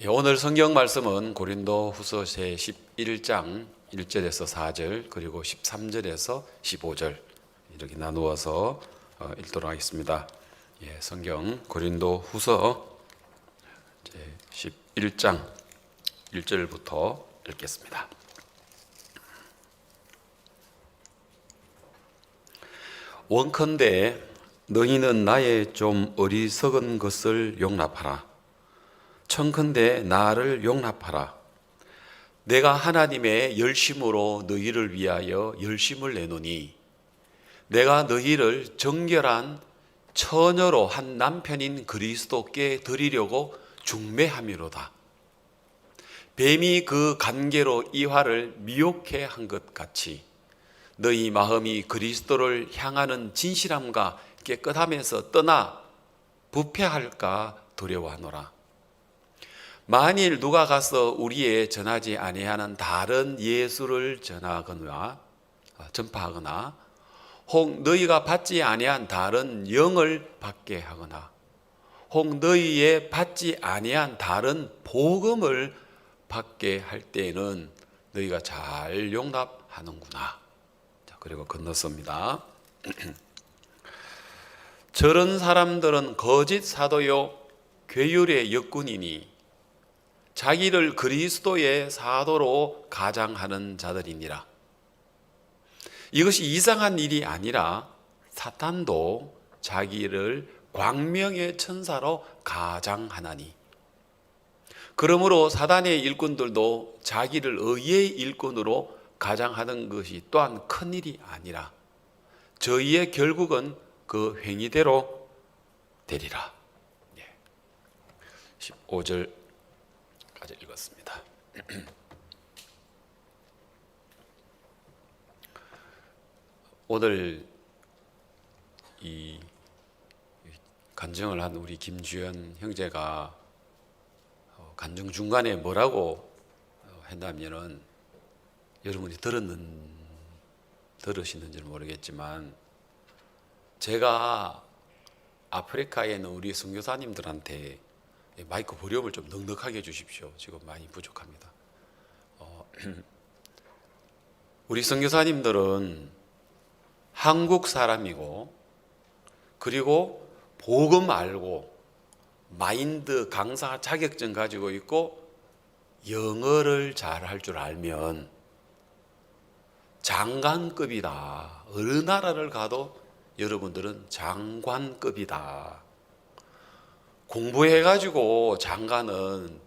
오늘 성경 말씀은 고린도후서 제 11장 1절에서 4절 그리고 13절에서 15절 이렇게 나누어서 읽도록 하겠습니다. 성경 고린도후서 제 11장 1절부터 읽겠습니다. 원컨대 너희는 나의 좀 어리석은 것을 용납하라. 청컨대 나를 용납하라. 내가 하나님의 열심으로 너희를 위하여 열심을 내노니 내가 너희를 정결한 처녀로 한 남편인 그리스도께 드리려고 중매함이로다. 뱀이 그 간계로 이화를 미혹해 한 것 같이 너희 마음이 그리스도를 향하는 진실함과 깨끗함에서 떠나 부패할까 두려워하노라. 만일 누가 가서 우리의 전하지 아니하는 다른 예수를 전파하거나 혹 너희가 받지 아니한 다른 영을 받게 하거나 혹 너희의 받지 아니한 다른 복음을 받게 할 때에는 너희가 잘 용납하는구나. 그리고 건너섭니다. 저런 사람들은 거짓 사도요 괴율의 역군이니 자기를 그리스도의 사도로 가장하는 자들이니라. 이것이 이상한 일이 아니라 사탄도 자기를 광명의 천사로 가장하나니, 그러므로 사단의 일꾼들도 자기를 의의 일꾼으로 가장하는 것이 또한 큰일이 아니라 저희의 결국은 그 행위대로 되리라. 15절까지 읽었습니다. 오늘 이 간증을 한 우리 김주현 형제가 간증 중간에 뭐라고 했냐면은, 여러분이 들으시는지는 모르겠지만 제가 아프리카에 있는 우리 선교사님들한테 마이크 볼륨을 좀 넉넉하게 해주십시오. 지금 많이 부족합니다. 우리 선교사님들은 한국 사람이고, 그리고 복음 알고 마인드 강사 자격증 가지고 있고 영어를 잘 할 줄 알면 장관급이다. 어느 나라를 가도 여러분들은 장관급이다. 공부해가지고 장관은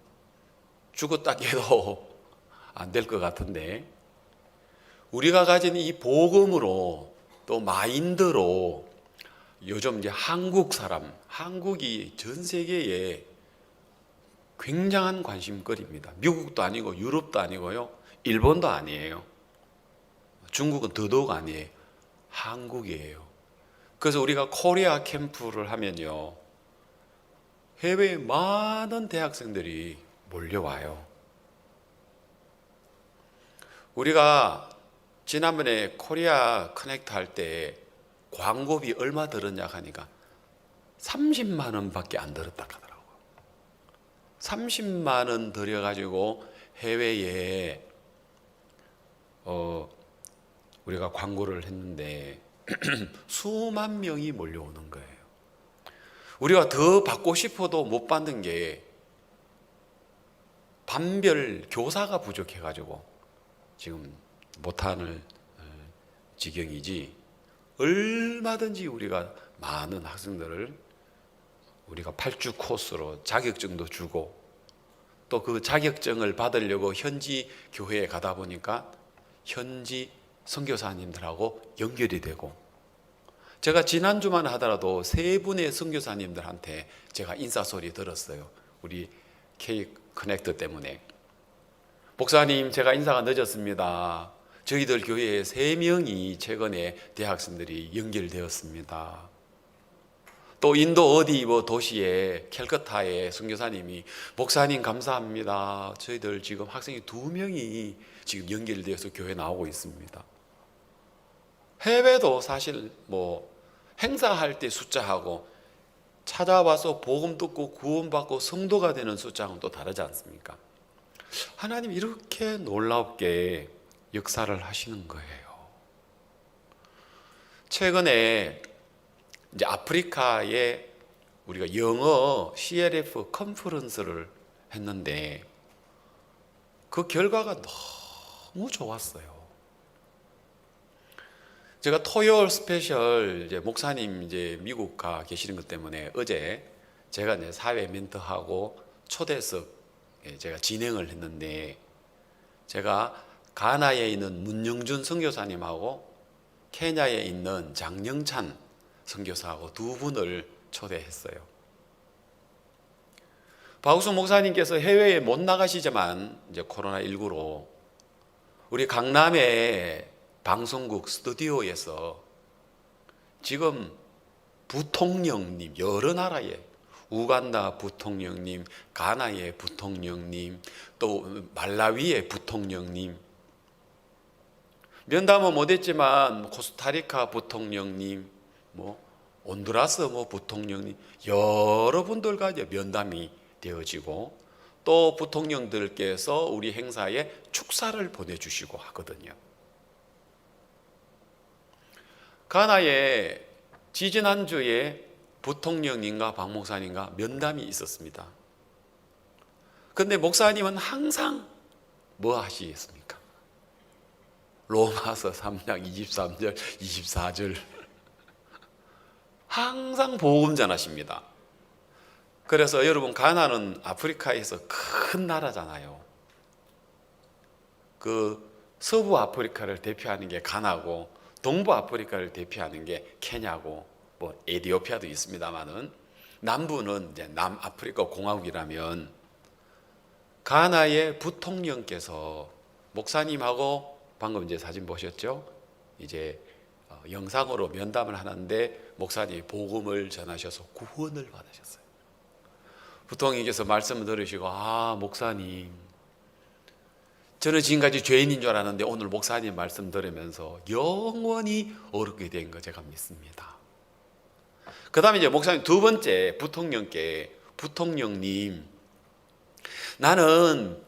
죽었다 깨도 안 될 것 같은데, 우리가 가진 이 복음으로 또 마인드로 요즘 이제 한국이 전 세계에 굉장한 관심거리입니다. 미국도 아니고 유럽도 아니고요, 일본도 아니에요, 중국은 더더욱 아니에요, 한국이에요. 그래서 우리가 코리아 캠프를 하면요, 해외에 많은 대학생들이 몰려와요. 우리가 지난번에 코리아 커넥트 할 때 광고비 얼마 들었냐 하니까 30만 원밖에 안 들었다 하더라고요. 30만 원 들여가지고 해외에 우리가 광고를 했는데 수만 명이 몰려오는 거예요. 우리가 더 받고 싶어도 못 받는 게 반별 교사가 부족해가지고 지금 못하는 지경이지, 얼마든지 우리가 많은 학생들을 우리가 8주 코스로 자격증도 주고, 또 그 자격증을 받으려고 현지 교회에 가다 보니까 현지 선교사님들하고 연결이 되고, 제가 지난주만 하더라도 3분의 선교사님들한테 제가 인사소리 들었어요. 우리 K 커넥트 때문에. 목사님, 제가 인사가 늦었습니다. 저희들 교회에 3명이 최근에 대학생들이 연결되었습니다. 또 인도 어디 도시에 캘커타에 선교사님이, 목사님 감사합니다. 저희들 지금 학생이 2명이 지금 연결되어서 교회 나오고 있습니다. 해외도 사실 행사할 때 숫자하고 찾아와서 복음 듣고 구원받고 성도가 되는 숫자는 또 다르지 않습니까? 하나님 이렇게 놀랍게 역사를 하시는 거예요. 최근에 이제 아프리카에 우리가 영어 CLF 컨퍼런스를 했는데 그 결과가 너무 좋았어요. 제가 토요일 스페셜 이제 목사님 이제 미국 가 계시는 것 때문에 어제 제가 이제 사회 멘토하고 초대석 제가 진행을 했는데 제가 가나에 있는 문영준 선교사님하고 케냐에 있는 장영찬 선교사하고 두 분을 초대했어요. 박우수 목사님께서 해외에 못 나가시지만 이제 코로나19로 우리 강남의 방송국 스튜디오에서 지금 부통령님, 여러 나라의 우간다 부통령님, 가나의 부통령님, 또 말라위의 부통령님, 면담은 못했지만 코스타리카 부통령님, 온두라스 부통령님, 여러분들과 이제 면담이 되어지고 또 부통령들께서 우리 행사에 축사를 보내주시고 하거든요. 가나에 지지난주에 부통령님과 박 목사님과 면담이 있었습니다. 그런데 목사님은 항상 뭐 하시겠습니까? 로마서 3장 23절 24절 항상 복음 전하십니다. 그래서 여러분 가나는 아프리카에서 큰 나라잖아요. 그 서부 아프리카를 대표하는 게 가나고 동부 아프리카를 대표하는 게 케냐고 에티오피아도 있습니다만은 남부는 이제 남아프리카 공화국이라면 가나의 부통령께서 목사님하고 방금 이제 사진 보셨죠? 이제 영상으로 면담을 하는데 목사님이 복음을 전하셔서 구원을 받으셨어요. 부통령께서 말씀을 들으시고 목사님 저는 지금까지 죄인인 줄 알았는데 오늘 목사님 말씀 들으면서 영원히 어렵게 된 거 제가 믿습니다. 그 다음에 이제 목사님 두 번째 부통령께 부통령님 나는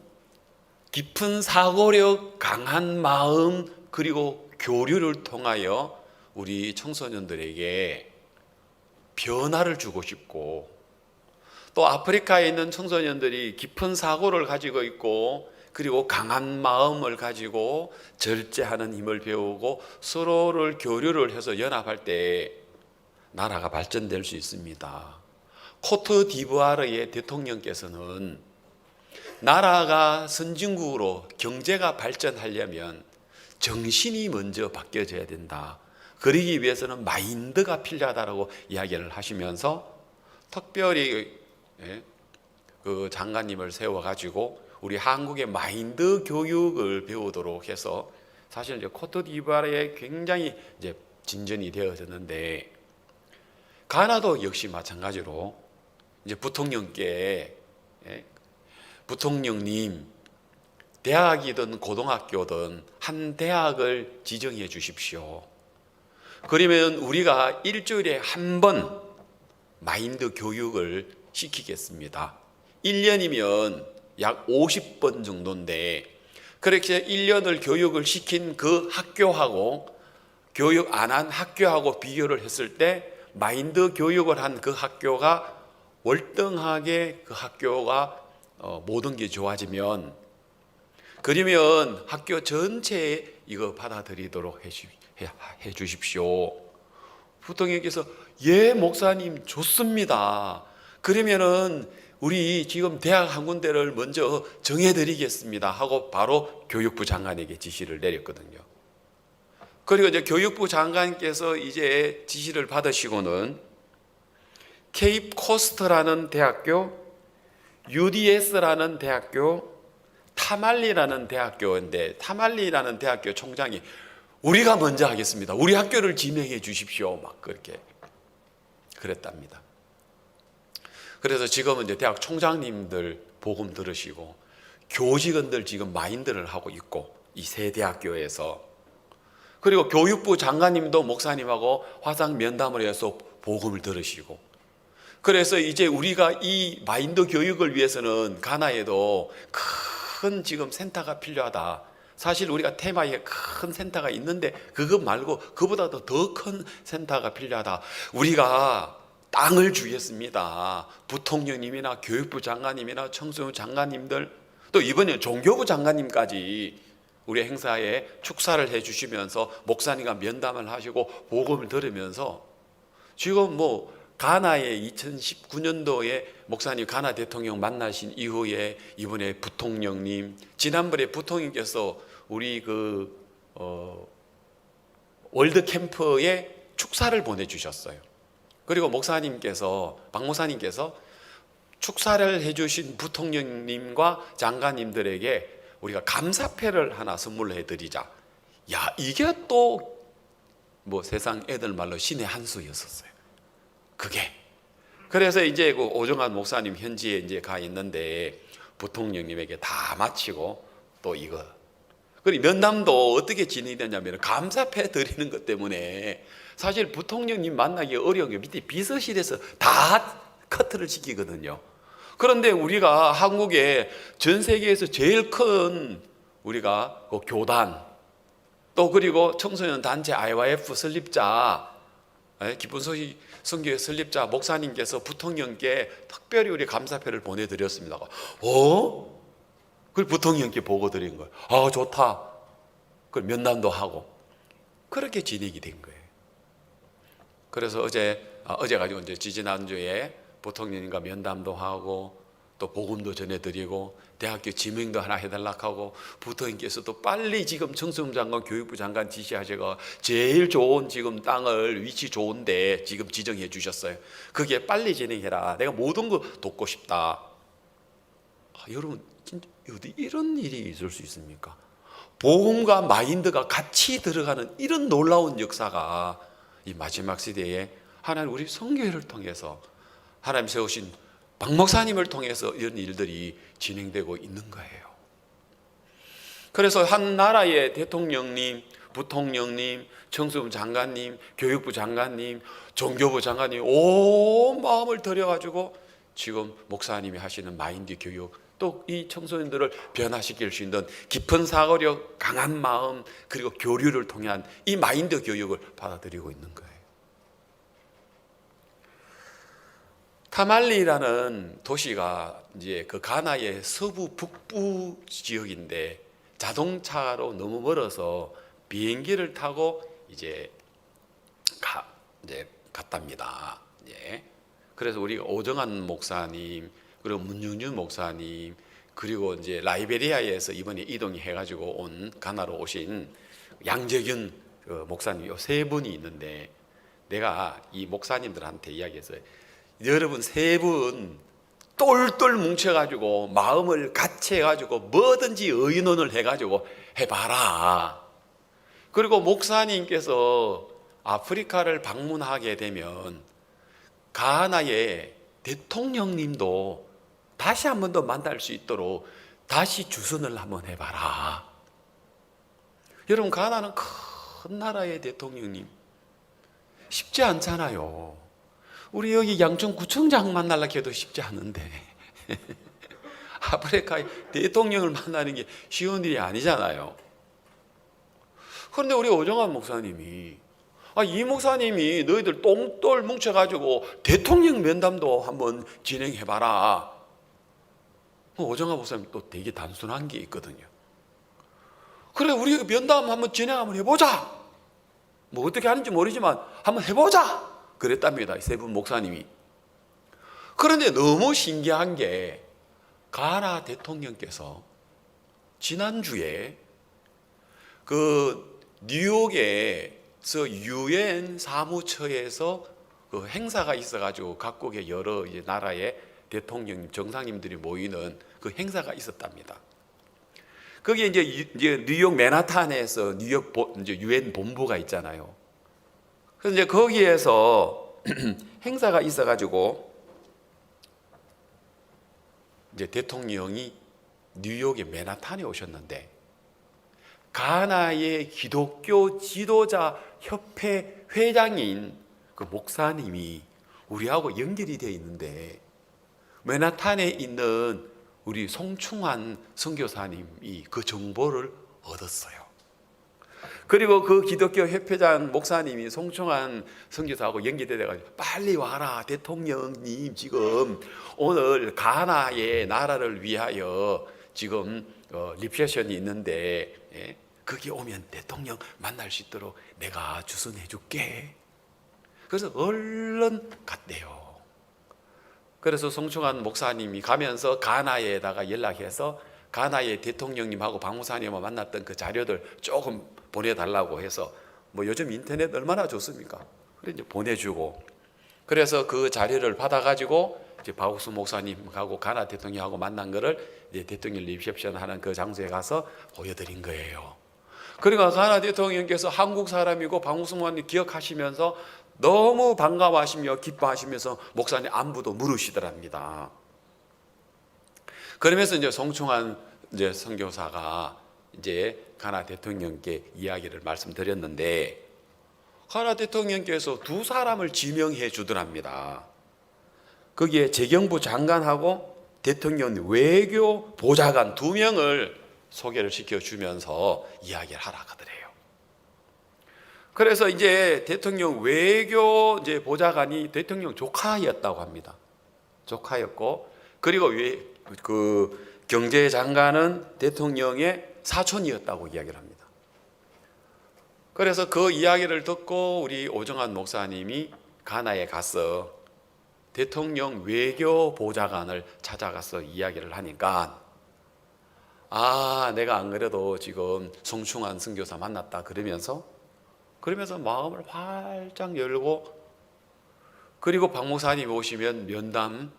깊은 사고력, 강한 마음 그리고 교류를 통하여 우리 청소년들에게 변화를 주고 싶고 또 아프리카에 있는 청소년들이 깊은 사고를 가지고 있고 그리고 강한 마음을 가지고 절제하는 힘을 배우고 서로를 교류를 해서 연합할 때 나라가 발전될 수 있습니다. 코트디부아르의 대통령께서는 나라가 선진국으로 경제가 발전하려면 정신이 먼저 바뀌어져야 된다. 그러기 위해서는 마인드가 필요하다고 이야기를 하시면서 특별히 그 장관님을 세워가지고 우리 한국의 마인드 교육을 배우도록 해서 사실 이제 코트디부아르에 굉장히 이제 진전이 되어졌는데 가나도 역시 마찬가지로 이제 부통령께 부통령님 대학이든 고등학교든 한 대학을 지정해 주십시오. 그러면 우리가 일주일에 한 번 마인드 교육을 시키겠습니다. 1년이면 약 50번 정도인데 그렇게 1년을 교육을 시킨 그 학교하고 교육 안 한 학교하고 비교를 했을 때 마인드 교육을 한 그 학교가 월등하게 그 학교가 모든 게 좋아지면 그러면 학교 전체에 이거 받아들이도록 해 주십시오. 부통령께서 예 목사님 좋습니다. 그러면은 우리 지금 대학 한 군데를 먼저 정해드리겠습니다 하고 바로 교육부 장관에게 지시를 내렸거든요. 그리고 이제 교육부 장관께서 이제 지시를 받으시고는 케이프 코스트라는 대학교, UDS라는 대학교, 타말리라는 대학교인데 타말리라는 대학교 총장이 우리가 먼저 하겠습니다. 우리 학교를 지명해 주십시오. 막 그렇게 그랬답니다. 그래서 지금은 이제 대학 총장님들 복음 들으시고 교직원들 지금 마인드를 하고 있고 이 세 대학교에서 그리고 교육부 장관님도 목사님하고 화상 면담을 해서 복음을 들으시고 그래서 이제 우리가 이 마인드 교육을 위해서는 가나에도 큰 지금 센터가 필요하다. 사실 우리가 테마에 큰 센터가 있는데 그것 말고 그보다도 더 큰 센터가 필요하다. 우리가 땅을 주겠습니다. 부통령님이나 교육부 장관님이나 청소년 장관님들, 또 이번에 종교부 장관님까지 우리 행사에 축사를 해주시면서 목사님과 면담을 하시고 복음을 들으면서 지금 뭐 가나의 2019년도에 목사님 가나 대통령 만나신 이후에 이번에 부통령님, 지난번에 부통령께서 우리 월드 캠프에 축사를 보내주셨어요. 그리고 목사님께서, 박 목사님께서 축사를 해주신 부통령님과 장관님들에게 우리가 감사패를 하나 선물해 드리자. 야, 이게 또 뭐 세상 애들 말로 신의 한 수였었어요. 그게. 그래서 이제 그 오정환 목사님 현지에 이제 가 있는데 부통령님에게 다 마치고 또 이거. 그리고 면담도 어떻게 진행이 되냐면 감사패 드리는 것 때문에 사실 부통령님 만나기 어려운 게 밑에 비서실에서 다 커트를 시키거든요. 그런데 우리가 한국에 전 세계에서 제일 큰 우리가 그 교단, 또 그리고 청소년 단체 IYF 설립자, 기쁜 소식 선교회 설립자 목사님께서 부통령께 특별히 우리 감사패를 보내드렸습니다. 그걸 부통령께 보고 드린 거예요. 아, 좋다. 그걸 면담도 하고 그렇게 진행이 된 거예요. 그래서 어제 가지고 이제 지지난주에 부통령님과 면담도 하고 또 복음도 전해드리고 대학교 지명도 하나 해달라고 하고 부통령께서도 빨리 지금 청소년 장관 교육부 장관 지시하셔서 제일 좋은 지금 땅을 위치 좋은데 지금 지정해 주셨어요. 그게 빨리 진행해라. 내가 모든 거 돕고 싶다. 여러분 진짜 어디 이런 일이 있을 수 있습니까? 복음과 마인드가 같이 들어가는 이런 놀라운 역사가 이 마지막 시대에 하나님 우리 선교회를 통해서 하나님 세우신 박 목사님을 통해서 이런 일들이 진행되고 있는 거예요. 그래서 한 나라의 대통령님, 부통령님, 청소부 장관님, 교육부 장관님, 종교부 장관님 온 마음을 들여가지고 지금 목사님이 하시는 마인드 교육, 또 이 청소년들을 변화시킬 수 있는 깊은 사고력, 강한 마음, 그리고 교류를 통한 이 마인드 교육을 받아들이고 있는 거예요. 타말리라는 도시가 이제 그 가나의 서부 북부 지역인데 자동차로 너무 멀어서 비행기를 타고 이제 갔답니다. 예. 그래서 우리가 오정환 목사님, 그리고 문영준 목사님, 그리고 이제 라이베리아에서 이번에 이동해가지고 온 가나로 오신 양재균 목사님 요 세 분이 있는데 내가 이 목사님들한테 이야기했어요. 여러분 세 분 똘똘 뭉쳐가지고 마음을 같이 해가지고 뭐든지 의논을 해가지고 해봐라. 그리고 목사님께서 아프리카를 방문하게 되면 가나의 대통령님도 다시 한 번 더 만날 수 있도록 다시 주선을 한번 해봐라. 여러분 가나는 큰 나라의 대통령님 쉽지 않잖아요. 우리 여기 양천구청장 만나려고 해도 쉽지 않은데 아프리카의 대통령을 만나는 게 쉬운 일이 아니잖아요. 그런데 우리 오정환 목사님이 이 목사님이 너희들 똥돌 뭉쳐가지고 대통령 면담도 한번 진행해봐라. 오정환 목사님 또 되게 단순한 게 있거든요. 그래 우리 면담 한번 진행 한번 해보자. 뭐 어떻게 하는지 모르지만 한번 해보자. 그랬답니다. 이 세 분 목사님이. 그런데 너무 신기한 게 가나 대통령께서 지난주에 그 뉴욕에서 유엔 사무처에서 그 행사가 있어가지고 각국의 여러 이제 나라의 대통령님, 정상님들이 모이는 그 행사가 있었답니다. 거기에 이제 뉴욕 맨하탄에서 뉴욕 이제 유엔 본부가 있잖아요. 그래서 이제 거기에서 행사가 있어가지고 이제 대통령이 뉴욕의 맨하탄에 오셨는데 가나의 기독교 지도자 협회 회장인 그 목사님이 우리하고 연결이 되어 있는데 맨하탄에 있는 우리 송충환 선교사님이 그 정보를 얻었어요. 그리고 그 기독교 협회장 목사님이 송충환 선교사하고 연결돼가지고 빨리 와라, 대통령님 지금 오늘 가나의 나라를 위하여 지금 리셉션이 있는데, 예? 거기 오면 대통령 만날 수 있도록 내가 주선해 줄게. 그래서 얼른 갔대요. 그래서 송충환 목사님이 가면서 가나에다가 연락해서 가나의 대통령님하고 박무사님을 만났던 그 자료들 조금 보내달라고 해서, 뭐 요즘 인터넷 얼마나 좋습니까? 그래 이제 보내주고, 그래서 그 자료를 받아가지고 이제 박옥수 목사님하고 가나 대통령하고 만난 거를 이제 대통령 리셉션 하는 그 장소에 가서 보여드린 거예요. 그러니까 가나 대통령께서 한국 사람이고 박옥수 목사님 기억하시면서 너무 반가워하시며 기뻐하시면서 목사님 안부도 물으시더랍니다. 그러면서 이제 송충환 이제 선교사가 이제 가나 대통령께 이야기를 말씀드렸는데, 가나 대통령께서 두 사람을 지명해 주더랍니다. 거기에 재경부 장관하고 대통령 외교 보좌관 두 명을 소개를 시켜주면서 이야기를 하라 하더래요. 그래서 이제 대통령 외교 이제 보좌관이 대통령 조카였다고 합니다. 조카였고, 그리고 그 경제장관은 대통령의 사촌이었다고 이야기를 합니다. 그래서 그 이야기를 듣고 우리 오정환 목사님이 가나에 가서 대통령 외교 보좌관을 찾아가서 이야기를 하니까, 아, 내가 안 그래도 지금 송충환 선교사 만났다 그러면서 마음을 활짝 열고, 그리고 박 목사님 오시면 면담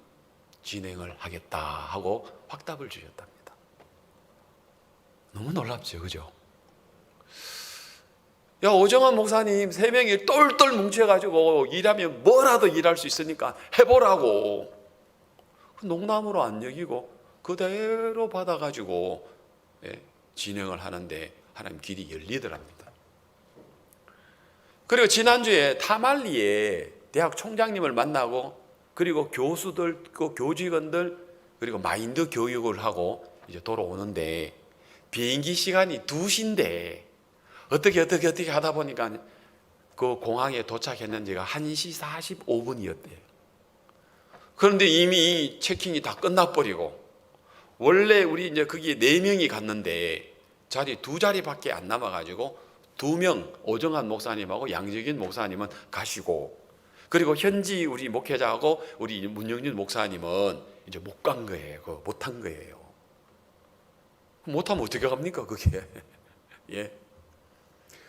진행을 하겠다 하고 확답을 주셨답니다. 너무 놀랍죠, 그죠? 야, 오정환 목사님 세 명이 똘똘 뭉쳐가지고 일하면 뭐라도 일할 수 있으니까 해보라고 농담으로 안 여기고 그대로 받아가지고 진행을 하는데 하나님 길이 열리더랍니다. 그리고 지난주에 타말리에 대학 총장님을 만나고, 그리고 교수들, 교직원들, 그리고 마인드 교육을 하고 이제 돌아오는데 비행기 시간이 2시인데 어떻게 하다 보니까 그 공항에 도착했는지가 1시 45분이었대요. 그런데 이미 체킹이 다 끝나버리고, 원래 우리 이제 거기에 4명이 갔는데 자리 2자리밖에 안 남아가지고 2명, 오정환 목사님하고 양재균 목사님은 가시고, 그리고 현지 우리 목회자하고 우리 문영준 목사님은 이제 못 간 거예요. 못 한 거예요. 못하면 어떻게 합니까, 그게? 예.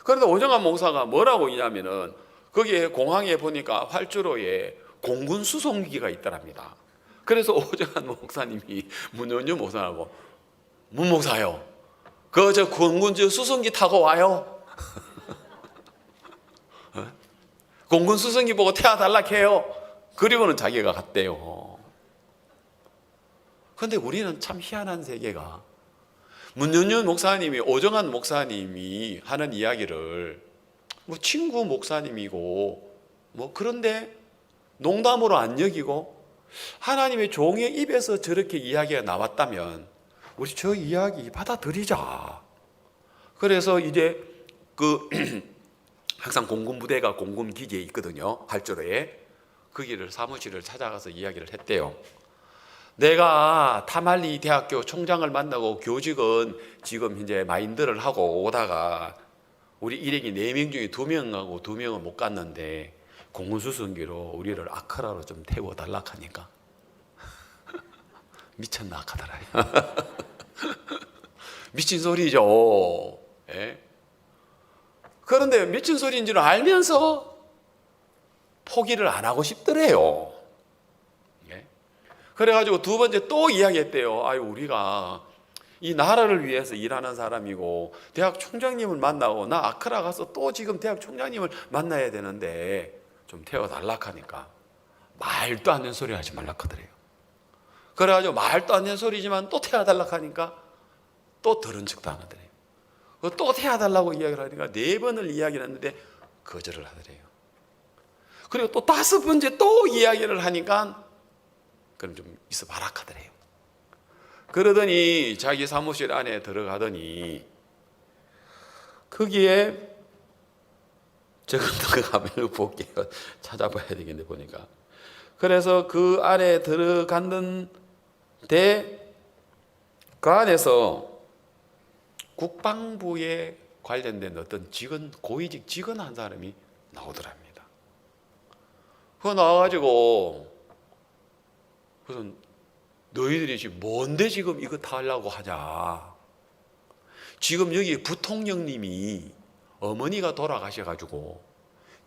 그런데 오정환 목사가 뭐라고 했냐면은, 거기에 공항에 보니까 활주로에 공군 수송기가 있더랍니다. 그래서 오정환 목사님이 문영준 목사하고, 문 목사요, 저 공군 수송기 타고 와요. 공군 수송기 보고 태워달라 해요. 그리고는 자기가 갔대요. 그런데 우리는 참 희한한 세계가, 문윤윤 목사님이, 오정환 목사님이 하는 이야기를 뭐 친구 목사님이고 뭐 그런데 농담으로 안 여기고, 하나님의 종의 입에서 저렇게 이야기가 나왔다면 우리 저 이야기 받아들이자. 그래서 이제 그 항상 공군 부대가 공군 기지에 있거든요, 활주로에. 거기를 사무실을 찾아가서 이야기를 했대요. 내가 타말리 대학교 총장을 만나고 교직은 지금 이제 마인드를 하고 오다가 우리 일행이 4명 중에 2명하고 2명은 못 갔는데 공군 수송기로 우리를 아크라로 좀 태워달라 하니까 미쳤나 하더라. 미친 소리죠. 예? 그런데 미친 소리인 줄 알면서 포기를 안 하고 싶더래요. 예? 그래가지고 2번째 또 이야기했대요. 아유, 우리가 이 나라를 위해서 일하는 사람이고 대학 총장님을 만나고, 나 아크라 가서 또 지금 대학 총장님을 만나야 되는데 좀 태워달라 하니까 말도 안 되는 소리 하지 말라 하더래요. 그래가지고 말도 안 되는 소리지만 또 태워달라 하니까 또 들은 척도 안 하더래요. 또 태워달라고 이야기를 하니까 4번을 이야기를 했는데 거절을 하더래요. 그리고 또 5번째 또 이야기를 하니까 그럼 좀 있어봐라 하더래요. 그러더니 자기 사무실 안에 들어가더니 거기에 제가 그 가면을 볼게요. 찾아봐야 되겠네 보니까. 그래서 그 안에 들어갔는데 그 안에서 국방부에 관련된 어떤 직원, 고위직 직원 한 사람이 나오더랍니다. 그거 나와가지고 그래서 너희들이 지금 뭔데 지금 이거 다 하려고 하냐. 지금 여기 부통령님이 어머니가 돌아가셔가지고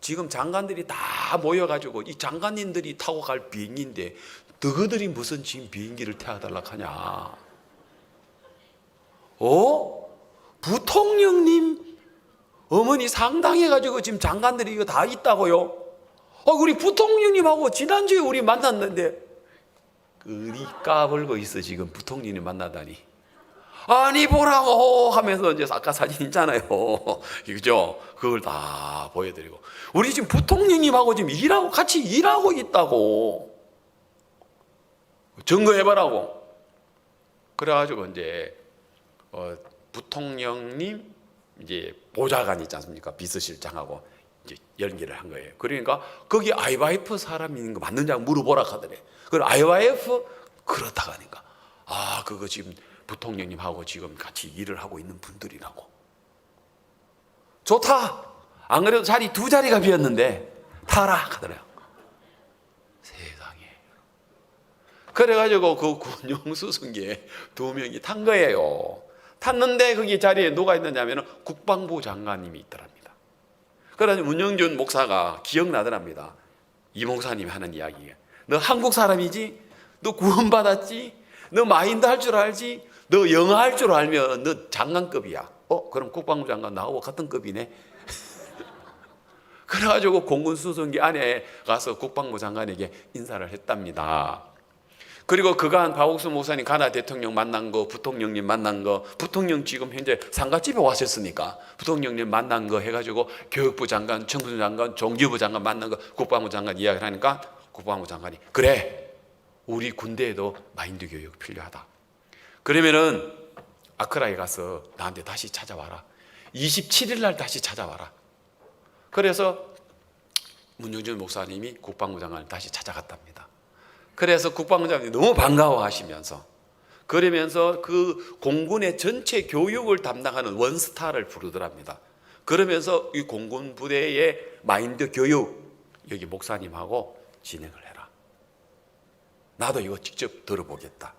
지금 장관들이 다 모여가지고 이 장관님들이 타고 갈 비행기인데 너희들이 무슨 지금 비행기를 태워달라고 하냐. 부통령님 어머니 상당해가지고 지금 장관들이 이거 다 있다고요? 우리 부통령님하고 지난주에 우리 만났는데 그리 까불고 있어 지금 부통령님 만나다니. 아니 보라고 하면서 이제 아까 사진 있잖아요. 그죠? 그걸 다 보여드리고 우리 지금 부통령님하고 지금 같이 일하고 있다고 증거해봐라고. 그래가지고 이제 부통령님 이제 보좌관 있지 않습니까? 비서실장하고 이제 연기를 한 거예요. 그러니까 거기 IYF 사람이 있는 거 맞느냐고 물어보라 하더래. 그래 IYF 그렇다고 하니까 그거 지금 부통령님하고 지금 같이 일을 하고 있는 분들이라고. 좋다. 안 그래도 자리 2자리가 비었는데 타라 하더래요. 세상에. 그래가지고 그 군용수송기에 2명이 탄 거예요. 탔는데 거기 자리에 누가 있느냐면 국방부 장관님이 있더랍니다. 그래서 문영준 목사가 기억나더랍니다. 이 목사님이 하는 이야기예요. 너 한국 사람이지? 너 구원받았지? 너 마인드 할 줄 알지? 너 영어 할 줄 알면 너 장관급이야. 그럼 국방부 장관 나하고 같은 급이네. 그래가지고 공군수송기 안에 가서 국방부 장관에게 인사를 했답니다. 그리고 그간 박옥수 목사님 가나 대통령 만난 거, 부통령님 만난 거, 부통령 지금 현재 상가집에 왔었으니까 부통령님 만난 거 해가지고 교육부 장관, 청소년 장관, 종교부 장관 만난 거 국방부 장관 이야기를 하니까 국방부 장관이 그래 우리 군대에도 마인드 교육 필요하다. 그러면은 아크라에 가서 나한테 다시 찾아와라. 27일 날 다시 찾아와라. 그래서 문영준 목사님이 국방부 장관을 다시 찾아갔답니다. 그래서 국방부 장관이 너무 반가워하시면서 그러면서 그 공군의 전체 교육을 담당하는 원스타를 부르더랍니다. 그러면서 이 공군 부대의 마인드 교육 여기 목사님하고 진행을 해라. 나도 이거 직접 들어보겠다.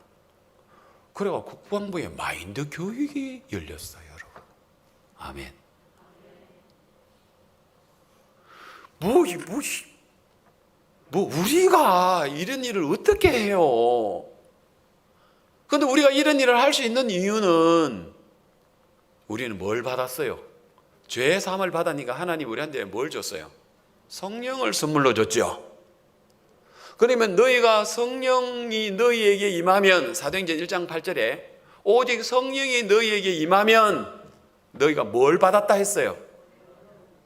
그래가 국방부의 마인드 교육이 열렸어요, 여러분. 아멘. 우리가 이런 일을 어떻게 해요? 그런데 우리가 이런 일을 할 수 있는 이유는 우리는 뭘 받았어요? 죄 사함을 받으니까 하나님 우리한테 뭘 줬어요? 성령을 선물로 줬죠. 그러면 너희가 성령이 너희에게 임하면 사도행전 1장 8절에 오직 성령이 너희에게 임하면 너희가 뭘 받았다 했어요?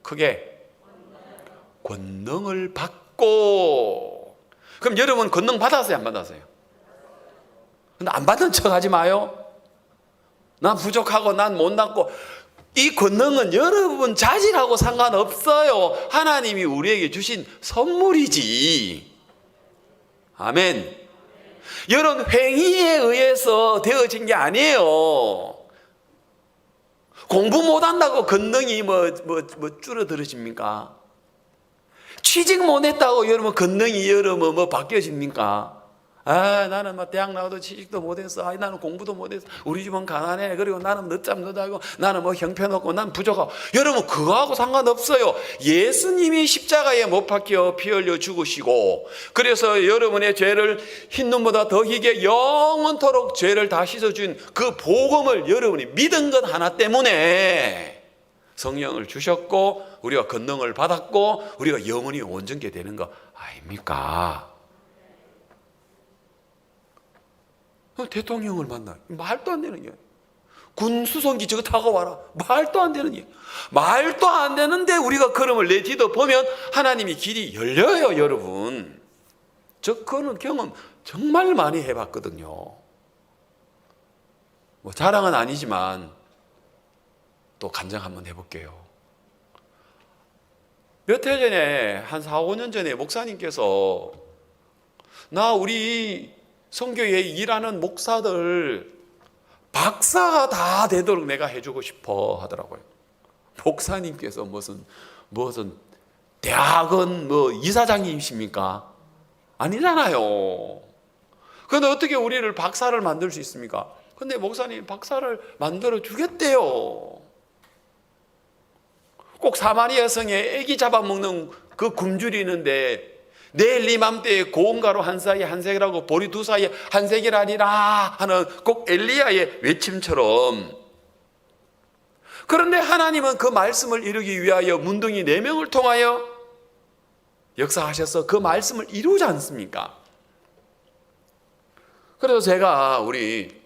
크게 권능을 받고. 그럼 여러분 권능 받았어요? 안 받았어요? 근데 안 받은 척 하지 마요. 난 부족하고 난 못났고. 이 권능은 여러분 자질하고 상관없어요. 하나님이 우리에게 주신 선물이지. 아멘. 여러분 행위에 의해서 되어진 게 아니에요. 공부 못한다고 권능이 줄어들으십니까? 취직 못했다고 여러분 권능이 여러분 바뀌어집니까? 나는 대학 나와도 취직도 못했어. 나는 공부도 못했어. 우리 집은 가난해. 그리고 나는 늦잠 못 자고 나는 형편없고 난 부족하고. 여러분 그거하고 상관없어요. 예수님이 십자가에 못 박혀 피 흘려 죽으시고 그래서 여러분의 죄를 흰눈보다 더 희게 영원토록 죄를 다 씻어준 그 복음을 여러분이 믿은 것 하나 때문에 성령을 주셨고 우리가 권능을 받았고 우리가 영원히 온전케 되는 거 아닙니까? 대통령을 만나 말도 안 되는 게 군 수송기 저거 타고 와라. 말도 안 되는 일. 말도 안 되는데 우리가 걸음을 내디뎌 보면 하나님이 길이 열려요, 여러분. 그거는 경험 정말 많이 해봤거든요. 뭐 자랑은 아니지만 또 간증 한번 해볼게요. 몇 해 전에 한 4, 5년 전에 목사님께서 나 우리 선교에 일하는 목사들 박사가 다 되도록 내가 해주고 싶어 하더라고요. 목사님께서 무슨 대학원 이사장님이십니까? 아니잖아요. 그런데 어떻게 우리를 박사를 만들 수 있습니까? 근데 목사님 박사를 만들어 주겠대요. 꼭 사마리아 성에 애기 잡아먹는 그 굶주리 있는데 내일 이맘때에 고운가루 한 사이에 한 세겔하고 보리 두 사이에 한 세겔하리라 하는 꼭 엘리야의 외침처럼, 그런데 하나님은 그 말씀을 이루기 위하여 문둥이 4명을 통하여 역사하셔서 그 말씀을 이루지 않습니까? 그래서 제가 우리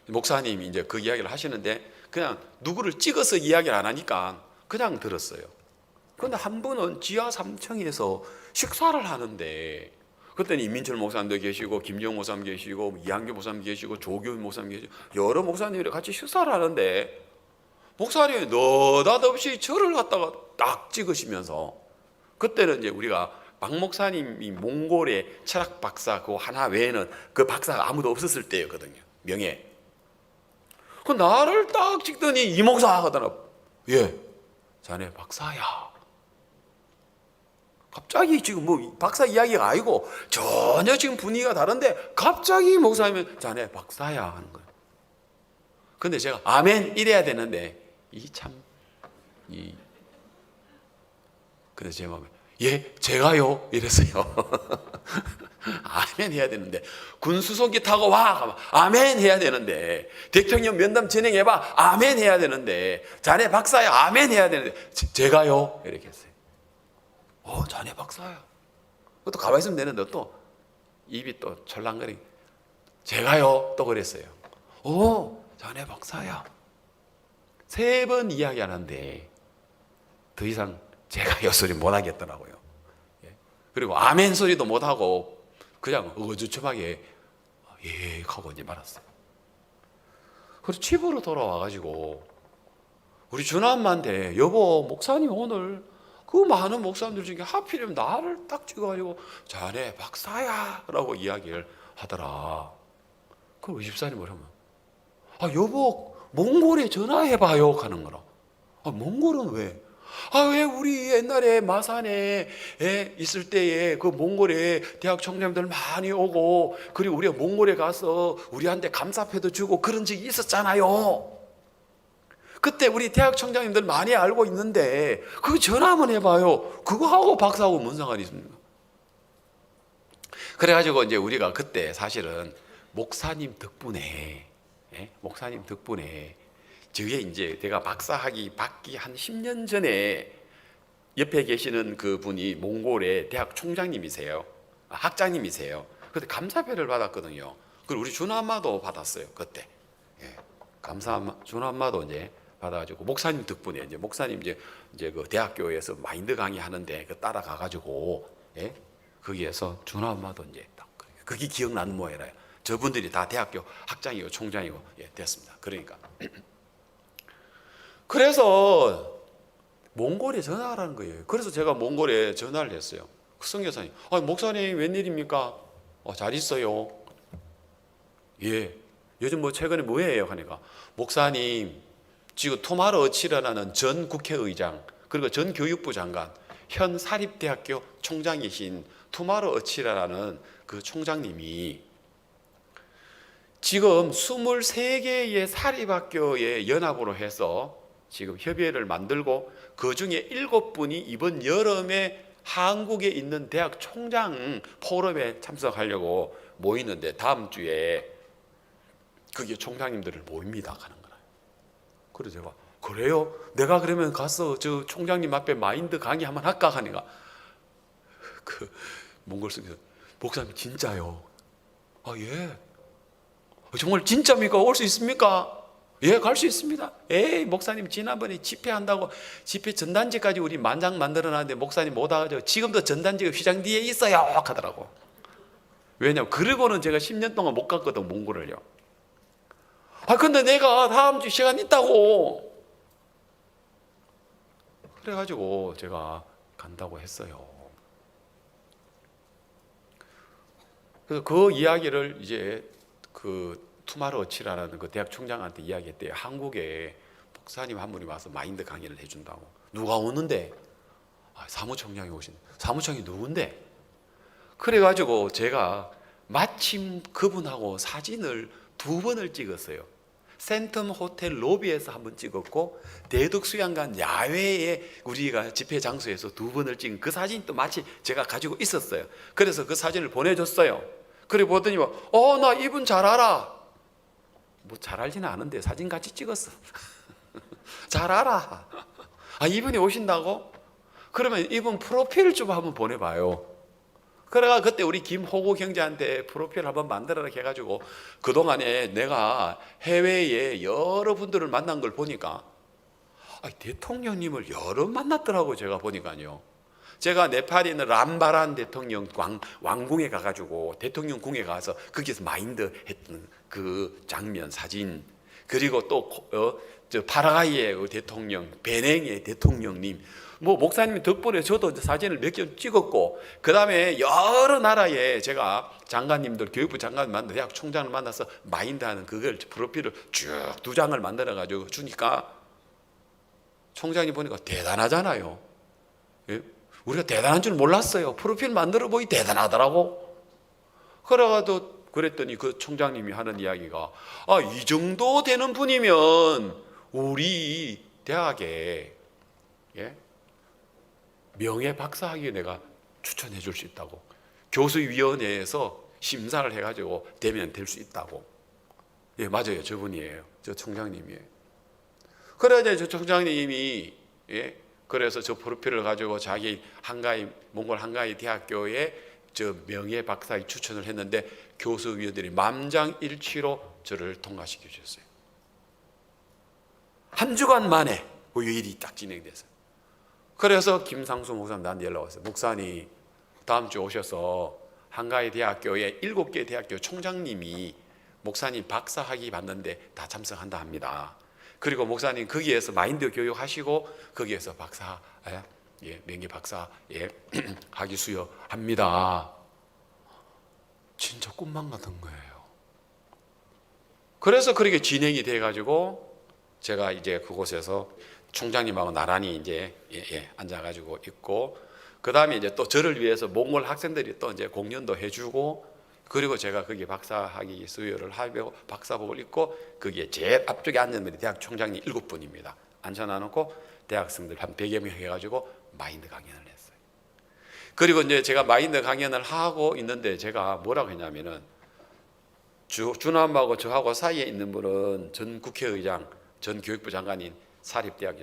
목사님이 이제 그 이야기를 하시는데 그냥 누구를 찍어서 이야기를 안 하니까 그냥 들었어요. 그런데 한 분은 지하 3층에서 식사를 하는데, 그랬더니 이민철 목사님도 계시고 김정 목사님 계시고 이한규 목사님 계시고 조규 목사님 계시고 여러 목사님들이 같이 식사를 하는데 목사님이 느닷없이 저를 갖다가 딱 찍으시면서, 그때는 이제 우리가 박 목사님이 몽골의 철학 박사 그 하나 외에는 그 박사가 아무도 없었을 때였거든요. 명예. 그 나를 딱 찍더니 이 목사 하더라. 예, 자네 박사야. 갑자기 지금 뭐 박사 이야기가 아니고 전혀 지금 분위기가 다른데 갑자기 목사님은 자네 박사야 하는 거예요. 근데 제가 아멘 이래야 되는데 그래서 제 마음에 예 제가요 이랬어요. 아멘 해야 되는데 군수송기 타고 와 아멘 해야 되는데 대통령 면담 진행해봐 아멘 해야 되는데 자네 박사야 아멘 해야 되는데 제가요 이렇게 했어요. 자네 박사야. 또 가만히 있으면 되는데 또 입이 또 철랑거리 제가요 또 그랬어요. 자네 박사야. 3번 이야기 하는데 더 이상 제가요 소리 못 하겠더라고요. 그리고 아멘 소리도 못 하고 그냥 어주춤하게 예 하고 이제 말았어요. 그래서 집으로 돌아와가지고 우리 주남한테 여보 목사님 오늘 그 많은 목사님들 중에 하필이면 나를 딱 찍어가지고 자네 박사야 라고 이야기를 하더라. 그럼 집사님 뭐라면 여보 몽골에 전화해봐요 하는 거라. 몽골은 왜? 왜 우리 옛날에 마산에 있을 때에 그 몽골에 대학 청년들 많이 오고 그리고 우리가 몽골에 가서 우리한테 감사패도 주고 그런 적이 있었잖아요. 그때 우리 대학 청장님들 많이 알고 있는데 그거 전화 한번 해봐요. 그거 하고 박사하고 뭔 상관이 있습니까? 그래가지고 이제 우리가 그때 사실은 목사님 덕분에 저게 이제 내가 박사학위 받기 한 10년 전에 옆에 계시는 그 분이 몽골의 대학 총장님이세요. 학장님이세요. 그때 감사패를 받았거든요. 그리고 우리 준엄마도 받았어요. 그때. 준엄마도 이제 받아가지고 목사님 덕분에 이제 목사님 이제 그 대학교에서 마인드 강의 하는데 그 따라가가지고 거기에서 준엄마도 이제 딱 그게 기억나는 모양이라 저분들이 다 대학교 학장이고 총장이고 됐습니다. 그러니까 그래서 몽골에 전화하라는 거예요. 그래서 제가 몽골에 전화를 했어요. 선교사님, 목사님 웬일입니까? 잘 있어요. 예. 요즘 뭐 최근에 뭐해요? 하니까 목사님 지금 토마르 어치라는 전 국회의장 그리고 전 교육부 장관 현 사립대학교 총장이신 토마르 어치라는 그 총장님이 지금 23개의 사립학교의 연합으로 해서 지금 협의회를 만들고 그 중에 7분이 이번 여름에 한국에 있는 대학 총장 포럼에 참석하려고 모이는데 다음 주에 그게 총장님들을 모입니다 하는 거예요. 그래서 제가 그래요? 내가 그러면 가서 저 총장님 앞에 마인드 강의 한번 할까 하니까 그 몽골 속에서 목사님 진짜요? 예. 정말 진짜입니까? 올 수 있습니까? 예, 갈 수 있습니다. 에이, 목사님 지난번에 집회한다고 집회 전단지까지 우리 만장 만들어놨는데 목사님 못 와가지고 지금도 전단지가 휘장 뒤에 있어요 하더라고. 왜냐면 그러고는 제가 10년 동안 못 갔거든, 몽골을요. 아, 근데 내가 다음 주 시간 있다고 그래가지고 제가 간다고 했어요. 그래서 그 이야기를 이제 그 투마로치라는 그 대학 총장한테 이야기했대요. 한국에 목사님 한 분이 와서 마인드 강의를 해준다고. 누가 오는데? 아, 사무총장이 오신. 사무총장이 누군데? 그래가지고 제가 마침 그분하고 사진을 2번을 찍었어요. 센텀 호텔 로비에서 한 번 찍었고 대덕수양관 야외에 우리가 집회 장소에서 2번을 찍은 그 사진이 또 마치 제가 가지고 있었어요. 그래서 그 사진을 보내줬어요. 그래 보더니 나 이분 잘 알아. 뭐 잘 알지는 않은데 사진 같이 찍었어. 잘 알아. 아, 이분이 오신다고? 그러면 이분 프로필 좀 한번 보내봐요. 그래가 그때 우리 김호구 경제한테 프로필 한번 만들어라 해가지고 그동안에 내가 해외에 여러 분들을 만난 걸 보니까 대통령님을 여러 만났더라고. 제가 보니까요. 제가 네팔에 있는 람바란 대통령 왕궁에 가가지고 대통령 궁에 가서 거기서 마인드 했던 그 장면 사진, 그리고 또 파라과이의 대통령, 베냉의 대통령님, 뭐 목사님 덕분에 저도 사진을 몇 개 찍었고, 그 다음에 여러 나라의 제가 장관님들, 교육부 장관 만나, 대학 총장을 만나서 마인드하는 그걸 프로필을 쭉 2장을 만들어 가지고 주니까 총장이 보니까 대단하잖아요. 예? 우리가 대단한 줄 몰랐어요. 프로필 만들어 보니 대단하더라고. 그래가지고 그랬더니 그 총장님이 하는 이야기가 이 정도 되는 분이면 우리 대학에 명예 박사학위 내가 추천해 줄 수 있다고. 교수위원회에서 심사를 해가지고 되면 될 수 있다고. 예, 맞아요. 저분이에요. 저 총장님이에요. 그래야 저 총장님이 그래서 저 프로필을 가지고 자기 몽골 한가이 대학교에 저 명예 박사학위 추천을 했는데 교수위원들이 만장일치로 저를 통과시켜 주셨어요. 한 주간 만에 그 일이 딱 진행됐어요. 그래서 김상수 목사님 나한테 연락 왔어요. 목사님 다음 주 오셔서 한가이 대학교에 7개 대학교 총장님이 목사님 박사학위 받는데 다 참석한다 합니다. 그리고 목사님 거기에서 마인드 교육하시고 거기에서 명예 박사 학위 수여합니다. 진짜 꿈만 같은 거예요. 그래서 그렇게 진행이 돼가지고 제가 이제 그곳에서 총장님하고 나란히 이제 앉아가지고 있고, 그 다음에 이제 또 저를 위해서 몽골 학생들이 또 이제 공연도 해주고, 그리고 제가 거기 박사학위 수여를 하고 박사복을 입고 거기에 제일 앞쪽에 앉은 분이 대학 총장님 7분입니다. 앉혀놔놓고 대학생들 한 100여 명 해가지고 마인드 강연을 했어요. 그리고 이제 제가 마인드 강연을 하고 있는데 제가 뭐라고 했냐면은 준함하고 저하고 사이에 있는 분은 전 국회의장, 전 교육부 장관인 사립대학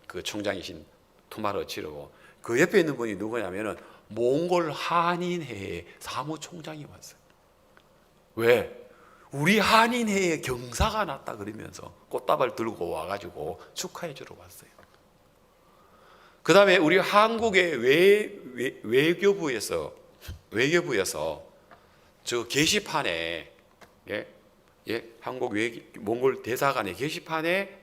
그 총장이신 투마로치르고, 그 옆에 있는 분이 누구냐면은 몽골 한인회의 사무총장이 왔어요. 왜? 우리 한인회에 경사가 났다 그러면서 꽃다발 들고 와가지고 축하해 주러 왔어요. 그 다음에 우리 한국의 외교부에서 저 게시판에 한국 몽골 대사관의 게시판에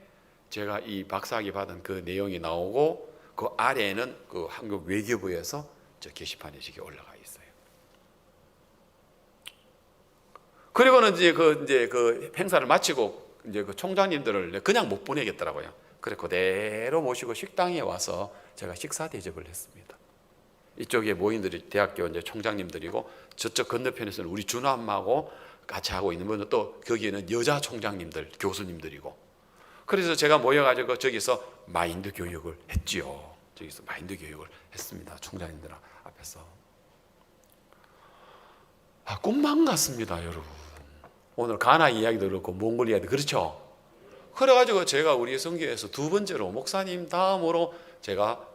제가 이 박사학위 받은 그 내용이 나오고, 그 아래에는 그 한국 외교부에서 저 게시판에 이렇게 올라가 있어요. 그리고는 이제 그 행사를 마치고 이제 그 총장님들을 그냥 못 보내겠더라고요. 그래 그대로 모시고 식당에 와서 제가 식사 대접을 했습니다. 이쪽에 모인들이 대학교 이제 총장님들이고, 저쪽 건너편에서는 우리 준함하고 같이 하고 있는 분은 또 거기에는 여자 총장님들, 교수님들이고, 그래서 제가 모여가지고 저기서 마인드 교육을 했지요. 저기서 마인드 교육을 했습니다. 총장님들 앞에서. 꿈만 같습니다, 여러분. 오늘 가나 이야기도 그렇고 몽골 이야기도 그렇죠. 그래가지고 제가 우리 선교에서 2번째로 목사님 다음으로 제가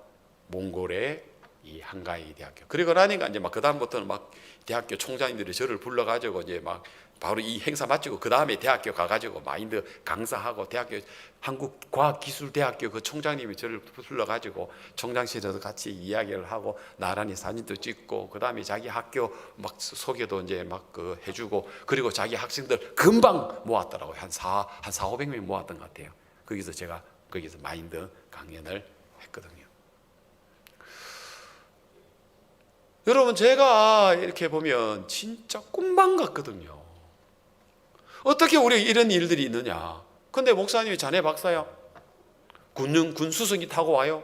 몽골의 이 한가이 대학교, 그리고 나니까 이제 막 그 다음부터는 막 대학교 총장님들이 저를 불러가지고 이제 막 바로 이 행사 마치고 그 다음에 대학교 가가지고 마인드 강사하고 대학교 한국과학기술대학교 그 총장님이 저를 불러가지고 총장실에서 같이 이야기를 하고 나란히 사진도 찍고 그 다음에 자기 학교 막 소개도 이제 막 그 해주고 그리고 자기 학생들 금방 모았더라고요. 한 400명 모았던 것 같아요. 거기서 제가 거기서 마인드 강연을 했거든요. 여러분 제가 이렇게 보면 진짜 꿈만 같거든요. 어떻게 우리 이런 일들이 있느냐. 근데 목사님이 자네 박사야. 군 수송기 타고 와요.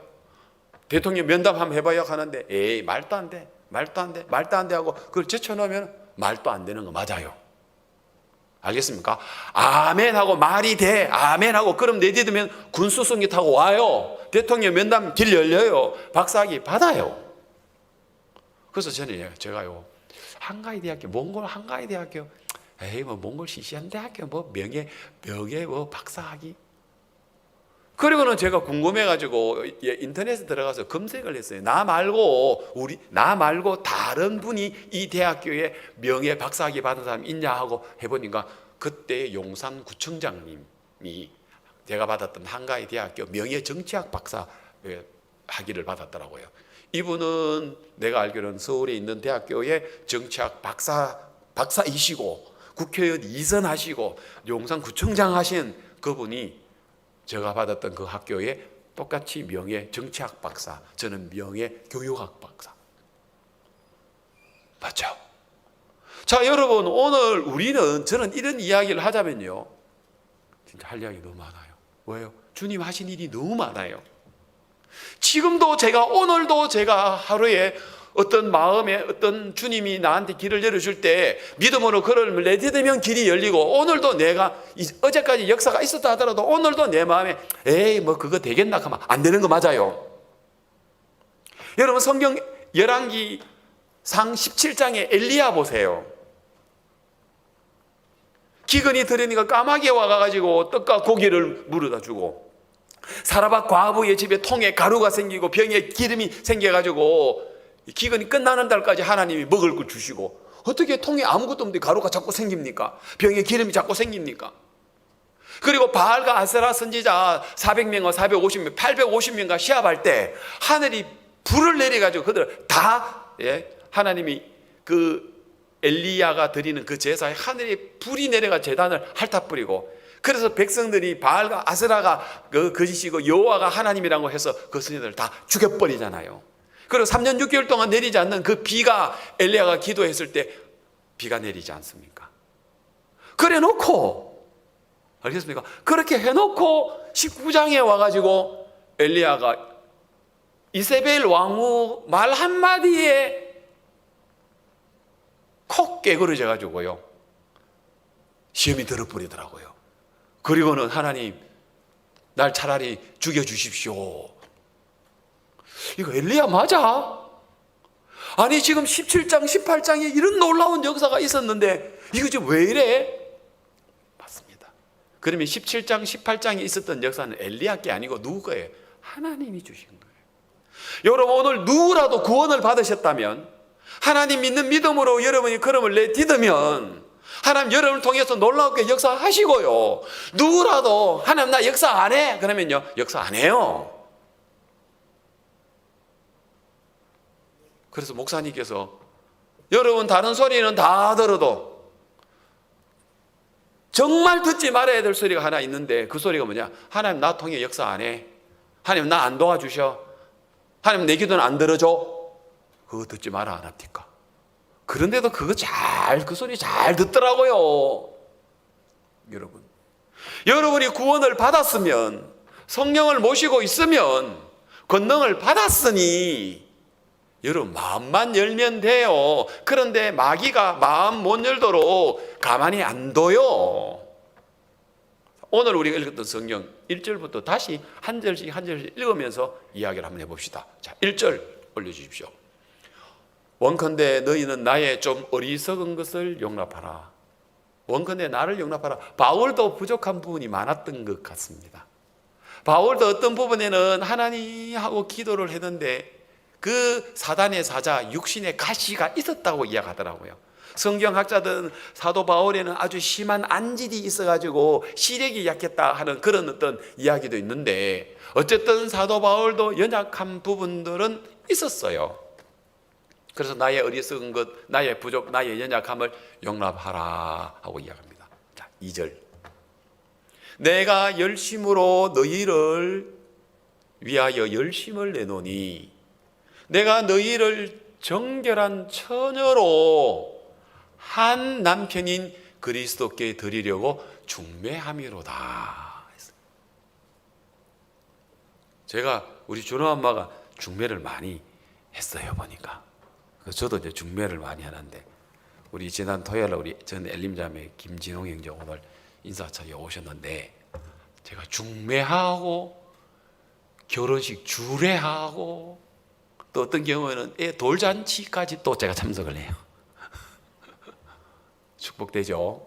대통령 면담 한번 해봐야 하는데 에이 말도 안 돼. 말도 안 돼. 말도 안 돼 하고 그걸 제쳐놓으면 말도 안 되는 거 맞아요. 알겠습니까? 아멘 하고 말이 돼. 아멘 하고 그럼 내디디면 군 수송기 타고 와요. 대통령 면담 길 열려요. 박사학위 받아요. 그래서 제가요 한가위 대학교 몽골 한가위 대학교 에이 뭐 몽골 시시한 대학교 뭐 명예 뭐 박사학위 그리고는 제가 궁금해가지고 인터넷에 들어가서 검색을 했어요. 나 말고 다른 분이 이 대학교에 명예 박사학위 받은 사람 있냐 하고 해보니까 그때 용산구청장님이 제가 받았던 한가위 대학교 명예 정치학 박사 학위를 받았더라고요. 이분은 내가 알기로는 서울에 있는 대학교에 정치학 박사이시고 국회의원 2선 하시고 용산구청장 하신 그분이 제가 받았던 그 학교에 똑같이 명예 정치학 박사, 저는 명예 교육학 박사. 맞죠? 자, 여러분 오늘 저는 이런 이야기를 하자면요 진짜 할 이야기 너무 많아요. 왜요? 주님 하신 일이 너무 많아요. 지금도 오늘도 제가 하루에 어떤 마음에 어떤 주님이 나한테 길을 열어줄 때 믿음으로 그를 내디디면 길이 열리고 오늘도 내가 어제까지 역사가 있었다 하더라도 오늘도 내 마음에 에이 뭐 그거 되겠나 하면 안 되는 거 맞아요. 여러분 성경 열왕기상 17장에 엘리야 보세요. 기근이 들으니까 까마귀 와가지고 떡과 고기를 물어다 주고 사라밧 과부의 집에 통에 가루가 생기고 병에 기름이 생겨가지고 기근이 끝나는 달까지 하나님이 먹을 걸 주시고 어떻게 통에 아무것도 없는데 가루가 자꾸 생깁니까? 병에 기름이 자꾸 생깁니까? 그리고 바알과 아세라 선지자 400명과 450명 850명과 시합할 때 하늘이 불을 내려가지고 그들 다 하나님이 그 엘리야가 드리는 그 제사에 하늘에 불이 내려가 제단을 핥아뿌리고 그래서 백성들이 바알과 아세라가 그 거짓이고 여호와가 하나님이라고 해서 그 선지자들 다 죽여버리잖아요. 그리고 3년 6개월 동안 내리지 않는 그 비가 엘리야가 기도했을 때 비가 내리지 않습니까? 그래 놓고 알겠습니까? 그렇게 해놓고 19장에 와가지고 엘리야가 이세벨 왕후 말 한마디에 콕 깨그러져 가지고요 시험이 들어버리더라고요. 그리고는 하나님 날 차라리 죽여주십시오. 이거 엘리야 맞아? 아니 지금 17장 18장에 이런 놀라운 역사가 있었는데 이거 지금 왜 이래? 맞습니다. 그러면 17장 18장에 있었던 역사는 엘리야 게 아니고 누구 거예요? 하나님이 주신 거예요. 여러분 오늘 누구라도 구원을 받으셨다면 하나님 믿는 믿음으로 여러분이 걸음을 내딛으면 하나님 여러분을 통해서 놀랍게 역사하시고요. 누구라도 하나님 나 역사 안 해? 그러면요 역사 안 해요. 그래서 목사님께서 여러분 다른 소리는 다 들어도 정말 듣지 말아야 될 소리가 하나 있는데 그 소리가 뭐냐? 하나님 나 통해 역사 안 해. 하나님 나 안 도와주셔. 하나님 내 기도는 안 들어줘. 그거 듣지 마라 안 합니까? 그런데도 그 소리 잘 듣더라고요. 여러분이 구원을 받았으면 성령을 모시고 있으면 권능을 받았으니 여러분 마음만 열면 돼요. 그런데 마귀가 마음 못 열도록 가만히 안 둬요. 오늘 우리가 읽었던 성경 1절부터 다시 한 절씩 읽으면서 이야기를 한번 해봅시다. 자, 1절 올려주십시오. 원컨대 너희는 나의 좀 어리석은 것을 용납하라. 원컨대 나를 용납하라. 바울도 부족한 부분이 많았던 것 같습니다. 바울도 어떤 부분에는 하나님하고 기도를 했는데 그 사단의 사자 육신의 가시가 있었다고 이야기하더라고요. 성경학자들은 사도 바울에는 아주 심한 안질이 있어가지고 시력이 약했다 하는 그런 어떤 이야기도 있는데, 어쨌든 사도 바울도 연약한 부분들은 있었어요. 그래서 나의 어리석은 것, 나의 부족, 나의 연약함을 용납하라 하고 이야기합니다. 자, 2절. 내가 열심으로 너희를 위하여 열심을 내노니 내가 너희를 정결한 처녀로 한 남편인 그리스도께 드리려고 중매함이로다. 제가 우리 준호 엄마가 중매를 많이 했어요, 보니까. 저도 이제 중매를 많이 하는데, 우리 지난 토요일에 우리 전 엘림자매 김진홍 형제 오늘 인사차에 오셨는데, 제가 중매하고 결혼식 주례하고 또 어떤 경우에는 애 돌잔치까지 또 제가 참석을 해요. 축복되죠?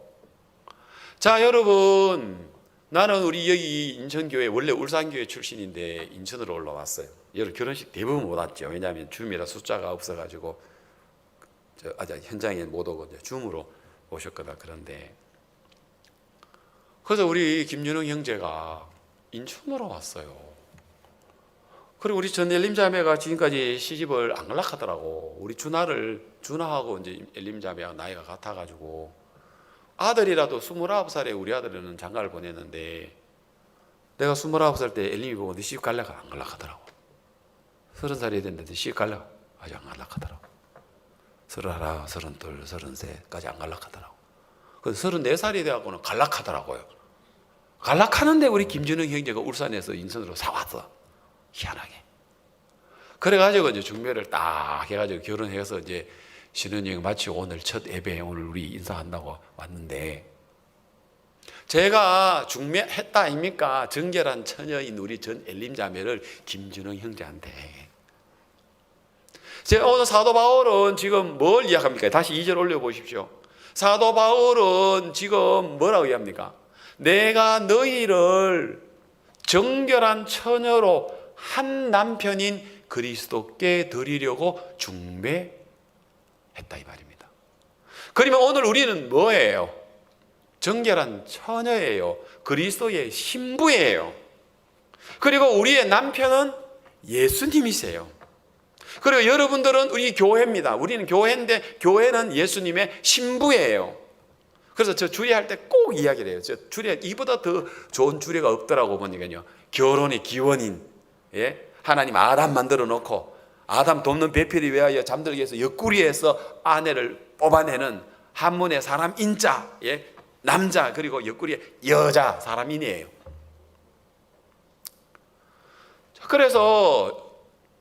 자, 여러분, 나는 우리 여기 인천교회, 원래 울산교회 출신인데 인천으로 올라왔어요. 여러분, 결혼식 대부분 못 왔죠. 왜냐하면 줌이라 숫자가 없어가지고 현장에 못 오고 줌으로 오셨거나. 그런데 그래서 우리 김윤웅 형제가 인천으로 왔어요. 그리고 우리 전 엘림자매가 지금까지 시집을 안 갈락하더라고. 우리 준하하고 이제 엘림자매가 나이가 같아가지고 아들이라도 29살에 우리 아들은 장가를 보냈는데, 내가 29살 때 엘림이 보고 네 시집 갈래가 안 갈락하더라고. 30살이 됐는데 시집 갈래가 아직 안 갈락하더라고. 31, 32, 33까지 안 갈락하더라고. 그래서 34살이 돼갖고는 갈락하더라고요. 갈락하는데 우리 김준영 형제가 울산에서 인천으로 사왔어. 희한하게. 그래가지고 이제 중매를 딱 해가지고 결혼해서 이제 신혼여행 마치고 오늘 첫 예배, 오늘 우리 인사한다고 왔는데, 제가 중매했다 아닙니까? 정결한 처녀인 우리 전 엘림자매를 김준영 형제한테. 제가 오늘 사도 바울은 지금 뭘 이야기합니까? 다시 2절 올려보십시오. 사도 바울은 지금 뭐라고 이야기합니까? 내가 너희를 정결한 처녀로 한 남편인 그리스도께 드리려고 중매했다 이 말입니다. 그러면 오늘 우리는 뭐예요? 정결한 처녀예요. 그리스도의 신부예요. 그리고 우리의 남편은 예수님이세요. 그리고 여러분들은 우리 교회입니다. 우리는 교회인데 교회는 예수님의 신부예요. 그래서 저 주례할 때 꼭 이야기를 해요. 저 주례 이보다 더 좋은 주례가 없더라고 보니까요. 결혼의 기원인, 예? 하나님 아담 만들어 놓고 아담 돕는 배필이 위하여 잠들기 위해서 옆구리에서 아내를 뽑아내는 한문의 사람 인자, 예? 남자, 그리고 옆구리에 여자 사람인이에요. 그래서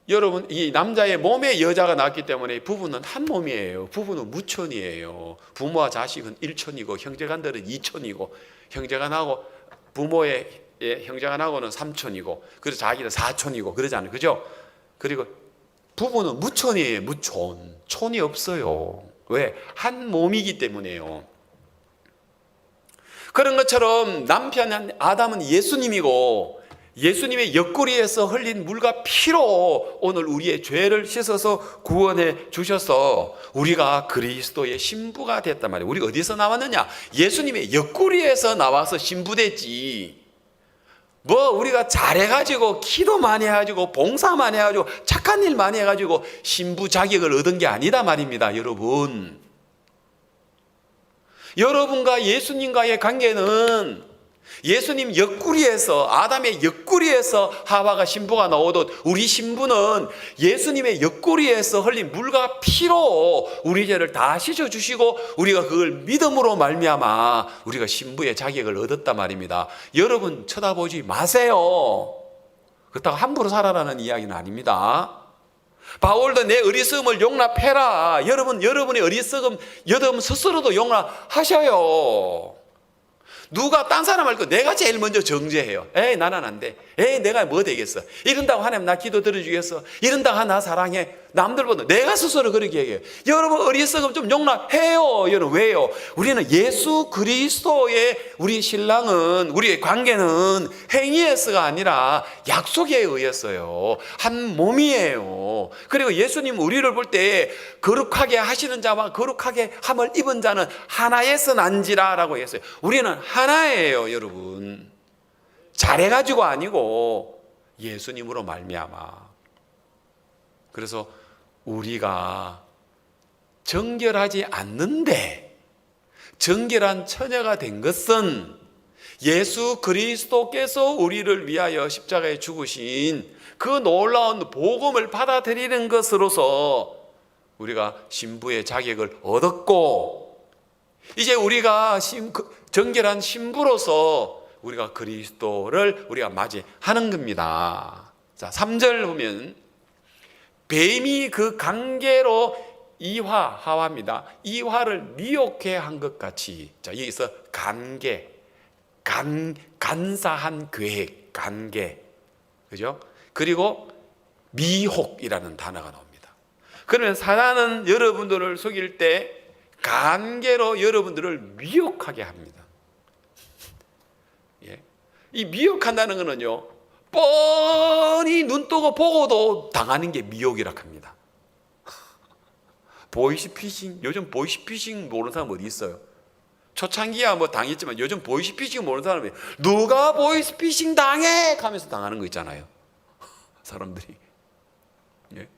여러분, 이 남자의 몸에 여자가 낳기 때문에 부부는 한 몸이에요. 부부는 무천이에요. 부모와 자식은 일천이고 형제간들은 이천이고, 형제간하고 부모의 형제간하고는 삼천이고, 그래서 자기는 사천이고 그러잖아요. 그죠? 그리고 부부는 무천이에요. 무천. 촌이 없어요. 왜? 한 몸이기 때문에요. 그런 것처럼 남편 아담은 예수님이고, 예수님의 옆구리에서 흘린 물과 피로 오늘 우리의 죄를 씻어서 구원해 주셔서 우리가 그리스도의 신부가 됐단 말이에요. 우리가 어디서 나왔느냐? 예수님의 옆구리에서 나와서 신부됐지. 뭐 우리가 잘해가지고 기도 많이 해가지고 봉사 많이 해가지고 착한 일 많이 해가지고 신부 자격을 얻은 게 아니다 말입니다. 여러분, 여러분과 예수님과의 관계는 예수님 옆구리에서, 아담의 옆구리에서 하와가 신부가 나오듯 우리 신부는 예수님의 옆구리에서 흘린 물과 피로 우리 죄를 다 씻어주시고 우리가 그걸 믿음으로 말미암아 우리가 신부의 자격을 얻었단 말입니다. 여러분 쳐다보지 마세요. 그렇다고 함부로 살아라는 이야기는 아닙니다. 바울도 내 어리석음을 용납해라. 여러분의 어리석음 여러분 스스로도 용납하셔요. 누가 딴 사람 할 거 내가 제일 먼저 정죄해요. 에이 나는 안 돼. 에이 내가 뭐 되겠어. 이런다고 하나님 나 기도 들어주겠어. 이런다고 나 사랑해. 남들보다 내가 스스로 그렇게 얘기해요. 여러분 어리석으면 좀 용납해요. 여러분 왜요? 우리는 예수 그리스도의 우리 신랑은, 우리의 관계는 행위에서가 아니라 약속에 의했어요. 한 몸이에요. 그리고 예수님 우리를 볼 때 거룩하게 하시는 자와 거룩하게 함을 입은 자는 하나에서 난지라 라고 했어요. 우리는 하나예요, 여러분. 잘해가지고 아니고 예수님으로 말미암아. 그래서 우리가 정결하지 않는데 정결한 처녀가 된 것은 예수 그리스도께서 우리를 위하여 십자가에 죽으신 그 놀라운 복음을 받아들이는 것으로서 우리가 신부의 자격을 얻었고, 이제 우리가 정결한 신부로서 우리가 그리스도를 우리가 맞이하는 겁니다. 자, 3절 보면 뱀이 그 관계로 하와입니다. 이화를 미혹해 한 것 같이. 자, 여기서 간사한 계획, 관계. 그죠? 그리고 미혹이라는 단어가 나옵니다. 그러면 사단은 여러분들을 속일 때 관계로 여러분들을 미혹하게 합니다. 예. 이 미혹한다는 거는요, 뻔히 눈 뜨고 보고도 당하는 게 미혹이라고 합니다. 보이스피싱, 요즘 보이스피싱 모르는 사람 어디 있어요? 초창기야 뭐 당했지만 요즘 보이스피싱 모르는 사람이 누가 보이스피싱 당해? 하면서 당하는 거 있잖아요. 사람들이. 예?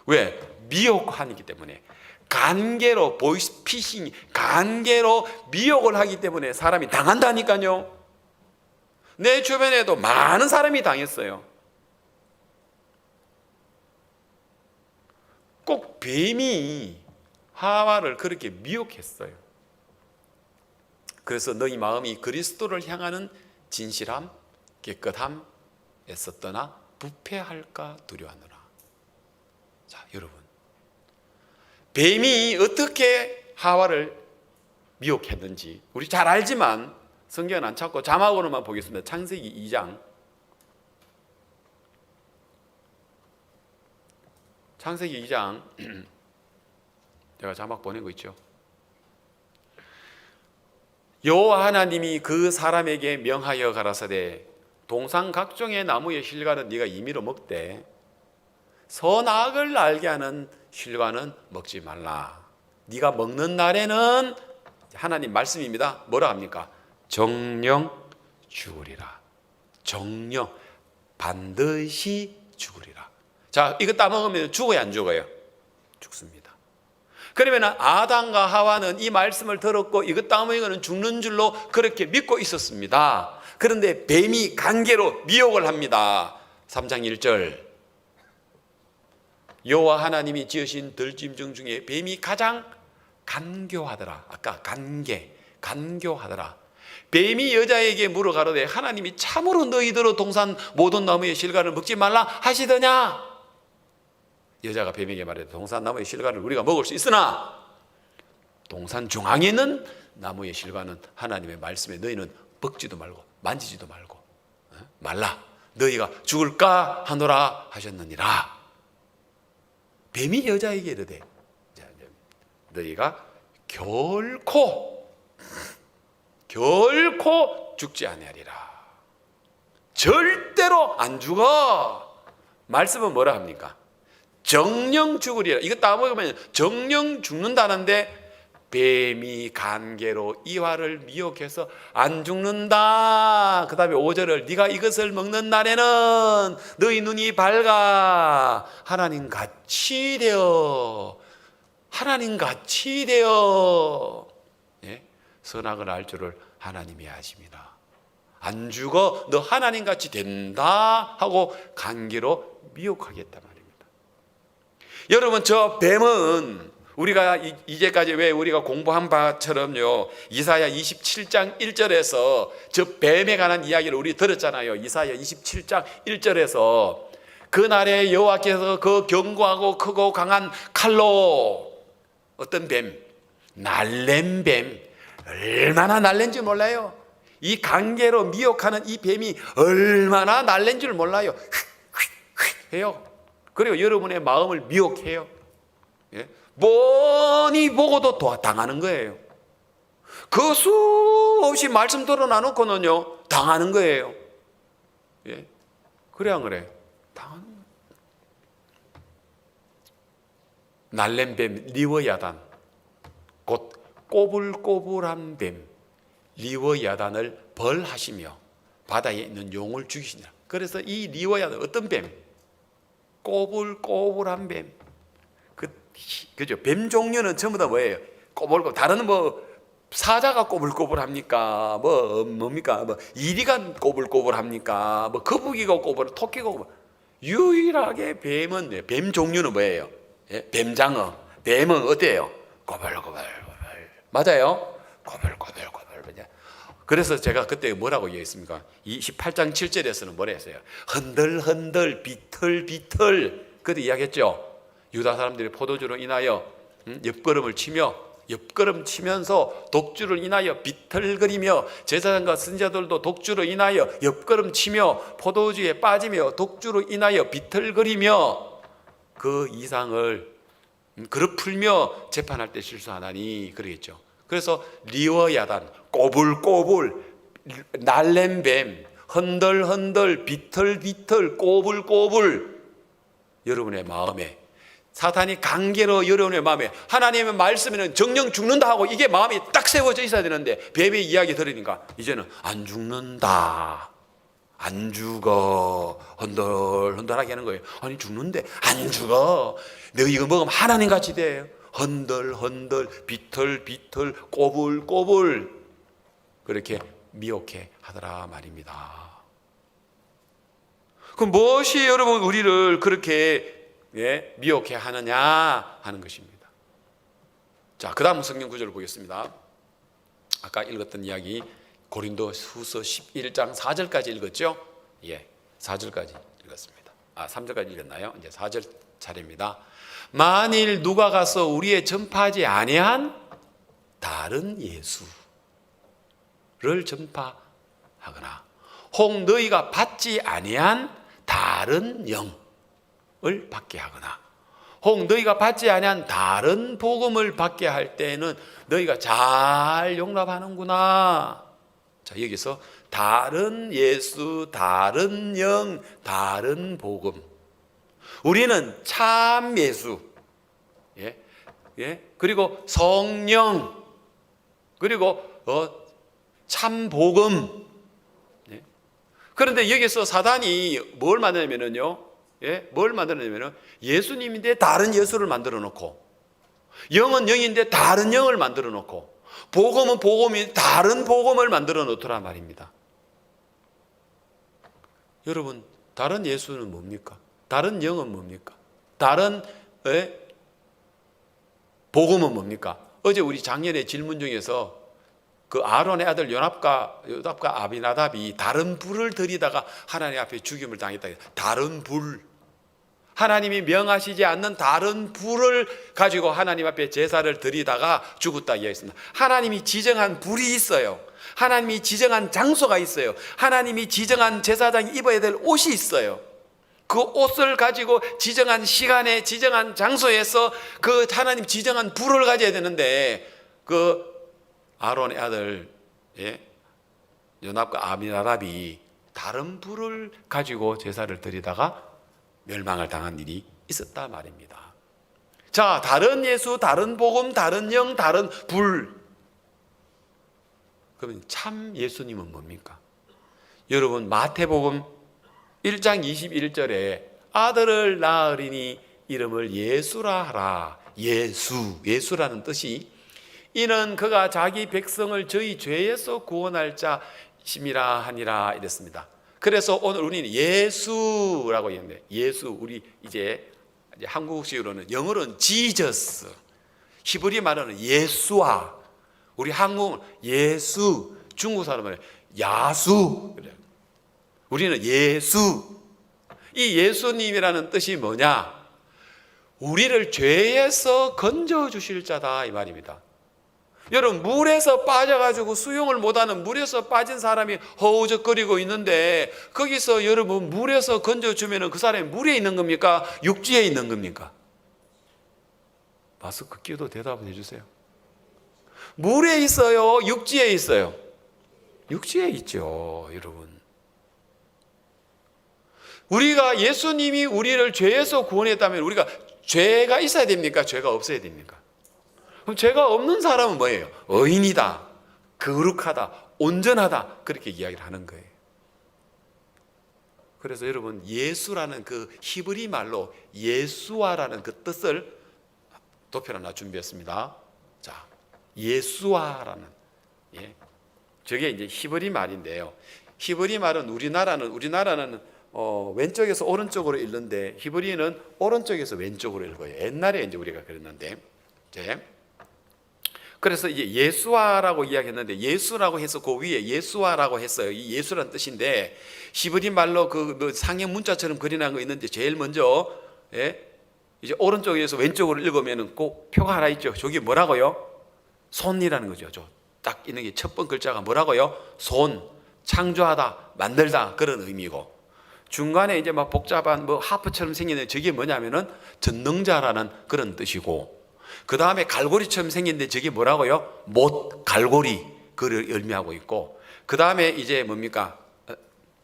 왜? 미혹하기 때문에. 관계로 보이스피싱, 관계로 미혹을 하기 때문에 사람이 당한다니까요. 내 주변에도 많은 사람이 당했어요. 꼭 뱀이 하와를 그렇게 미혹했어요. 그래서 너희 마음이 그리스도를 향하는 진실함, 깨끗함, 애썼더나 부패할까 두려워하노라. 자, 여러분, 뱀이 어떻게 하와를 미혹했는지 우리 잘 알지만 성경은 안 찾고 자막으로만 보겠습니다. 창세기 2장. 창세기 2장. 제가 자막 보낸 거 있죠. 여호와 하나님이 그 사람에게 명하여 가라사대 동산 각종의 나무의 실과는 네가 임의로 먹되 선악을 알게 하는 실과는 먹지 말라. 네가 먹는 날에는, 하나님 말씀입니다, 뭐라 합니까? 정령 죽으리라. 정령, 반드시 죽으리라. 자, 이거 따먹으면 죽어요, 안 죽어요? 죽습니다. 그러면 아담과 하와는 이 말씀을 들었고 이거 따먹으면 죽는 줄로 그렇게 믿고 있었습니다. 그런데 뱀이 관계로 미혹을 합니다. 3장 1절. 여호와 하나님이 지으신 들짐승 중에 뱀이 가장 간교하더라. 아까 간교하더라. 뱀이 여자에게 물어 가로되 하나님이 참으로 너희들로 동산 모든 나무의 실과를 먹지 말라 하시더냐? 여자가 뱀에게 말해 동산 나무의 실과를 우리가 먹을 수 있으나 동산 중앙에 있는 나무의 실과는 하나님의 말씀에 너희는 먹지도 말고 만지지도 말고 말라. 너희가 죽을까 하노라 하셨느니라. 뱀이 여자에게 이르되 너희가 결코 죽지 아니하리라. 절대로 안 죽어. 말씀은 뭐라 합니까? 정령 죽으리라. 이거 따먹으면 정령 죽는다는데 뱀이 관계로 이화를 미혹해서 안 죽는다. 그 다음에 5절을 네가 이것을 먹는 날에는 너희 눈이 밝아 하나님 같이 되어 예? 선악을 알 줄을 하나님이 아십니다. 안 죽어 너 하나님 같이 된다 하고 관계로 미혹하겠단 말입니다. 여러분, 저 뱀은 우리가 이제까지 왜 우리가 공부한 바처럼요, 이사야 27장 1절에서 저 뱀에 관한 이야기를 우리 들었잖아요. 이사야 27장 1절에서 그날에 여호와께서 그 견고하고 크고 강한 칼로 어떤 뱀, 날랜뱀, 얼마나 날랜지 몰라요. 이 관계로 미혹하는 이 뱀이 얼마나 날랜 줄 몰라요. 휙휙휙 해요. 그리고 여러분의 마음을 미혹해요. 예? 뻔히 보고도 당하는 거예요. 그 수없이 말씀 들어놔놓고는요 당하는 거예요. 예? 그래 안 그래? 당하는 거예요. 날렘뱀 리워야단, 곧 꼬불꼬불한 뱀 리워야단을 벌하시며 바다에 있는 용을 죽이시니라. 그래서 이 리워야단 어떤 뱀? 꼬불꼬불한 뱀. 그죠? 뱀 종류는 전부 다 뭐예요? 꼬불꼬불. 다른 뭐 사자가 꼬불꼬불합니까? 뭡니까? 이리가 꼬불꼬불합니까? 거북이가 꼬불, 토끼가 꼬불. 유일하게 뱀은 뱀 종류는 뭐예요? 예? 뱀장어. 뱀은 어때요? 꼬불꼬불. 맞아요? 꼬불꼬불. 그래서 제가 그때 뭐라고 얘기했습니까? 28장 7절에서는 뭐라 했어요? 흔들흔들 비틀비틀 그때 이야기했죠. 유다 사람들이 포도주로 인하여 옆걸음을 치면서 독주를 인하여 비틀거리며 제사장과 선지자들도 독주로 인하여 옆걸음 치며 포도주에 빠지며 독주로 인하여 비틀거리며 그 이상을 그릇 풀며 재판할 때 실수하나니 그러겠죠. 그래서 리워야단, 꼬불꼬불, 날렘뱀, 흔들흔들, 비틀비틀, 꼬불꼬불, 여러분의 마음에 사탄이 강제로 여러분의 마음에 하나님의 말씀에는 정령 죽는다 하고 이게 마음이 딱 세워져 있어야 되는데 뱀의 이야기 들으니까 이제는 안 죽는다, 안 죽어, 흔들흔들하게 하는 거예요. 아니 죽는데 안 죽어, 너 이거 먹으면 하나님 같이 돼. 흔들흔들 비틀비틀 꼬불꼬불 그렇게 미혹해 하더라 말입니다. 그럼 무엇이 여러분 우리를 그렇게 미혹해 하느냐 하는 것입니다. 자, 그 다음 성경 구절을 보겠습니다. 아까 읽었던 이야기 고린도후서 11장 4절까지 읽었죠? 예, 4절까지 읽었습니다. 3절까지 읽었나요? 이제 4절 차례입니다. 만일 누가 가서 우리의 전파하지 아니한 다른 예수를 전파하거나 혹 너희가 받지 아니한 다른 영을 받게 하거나 혹 너희가 받지 아니한 다른 복음을 받게 할 때는 너희가 잘 용납하는구나. 자, 여기서 다른 예수, 다른 영, 다른 복음. 우리는 참 예수, 그리고 성령, 그리고 참 복음. 그런데 여기서 사단이 뭘 만드냐면요, 뭘 만들어내면요, 예수님인데 다른 예수를 만들어 놓고, 영은 영인데 다른 영을 만들어 놓고, 복음은 복음인데 다른 복음을 만들어 놓더란 말입니다. 여러분, 다른 예수는 뭡니까? 다른 영은 뭡니까? 다른 복음은 뭡니까? 어제 우리 작년에 질문 중에서 그 아론의 아들 요납과 아비나답이 다른 불을 들이다가 하나님 앞에 죽임을 당했다. 다른 불, 하나님이 명하시지 않는 다른 불을 가지고 하나님 앞에 제사를 드리다가 죽었다 이야기했습니다. 하나님이 지정한 불이 있어요. 하나님이 지정한 장소가 있어요. 하나님이 지정한 제사장이 입어야 될 옷이 있어요. 그 옷을 가지고 지정한 시간에 지정한 장소에서 그 하나님 지정한 불을 가져야 되는데 그 아론의 아들 요납과 아비나답이 다른 불을 가지고 제사를 드리다가 멸망을 당한 일이 있었다 말입니다. 자, 다른 예수, 다른 복음, 다른 영, 다른 불. 그러면 참 예수님은 뭡니까? 여러분, 마태복음 1장 21절에 아들을 낳으리니 이름을 예수라 하라. 예수라는 뜻이 이는 그가 자기 백성을 저희 죄에서 구원할 자심이라 하니라 이랬습니다. 그래서 오늘 우리는 예수라고 얘기합니다. 예수, 우리 이제 한국식으로는 영어로는 지저스, 히브리 말로는 예수아, 우리 한국은 예수, 중국 사람은 야수. 우리는 예수. 이 예수님이라는 뜻이 뭐냐? 우리를 죄에서 건져 주실 자다 이 말입니다. 여러분, 물에서 빠져가지고 수영을 못하는 물에서 빠진 사람이 허우적거리고 있는데 거기서 여러분 물에서 건져주면 그 사람이 물에 있는 겁니까? 육지에 있는 겁니까? 마스크 끼도 대답을 해주세요. 물에 있어요? 육지에 있어요? 육지에 있죠, 여러분. 우리가 예수님이 우리를 죄에서 구원했다면 우리가 죄가 있어야 됩니까? 죄가 없어야 됩니까? 그럼 죄가 없는 사람은 뭐예요? 의인이다, 거룩하다, 온전하다, 그렇게 이야기를 하는 거예요. 그래서 여러분, 예수라는 그 히브리 말로 예수아라는 그 뜻을 도표 하나 준비했습니다. 자, 예수아라는, 저게 이제 히브리 말인데요. 히브리 말은 우리나라는 왼쪽에서 오른쪽으로 읽는데 히브리는 오른쪽에서 왼쪽으로 읽어요. 옛날에 이제 우리가 그랬는데, 그래서 이제 예수아라고 이야기했는데, 예수라고 해서 그 위에 예수아라고 했어요. 이 예수라는 뜻인데, 히브리 말로 그 상형 문자처럼 그려놓은 거 있는데, 제일 먼저 이제 오른쪽에서 왼쪽으로 읽으면은 꼭 표가 하나 있죠. 저기 뭐라고요? 손이라는 거죠. 저 딱 있는 게 첫 번째 글자가 뭐라고요? 손, 창조하다, 만들다, 그런 의미고, 중간에 이제 막 복잡한 뭐 하프처럼 생기는 저게 뭐냐면은 전능자라는 그런 뜻이고, 그 다음에 갈고리처럼 생긴데 저게 뭐라고요? 못, 갈고리, 그를 의미하고 있고, 그 다음에 이제 뭡니까?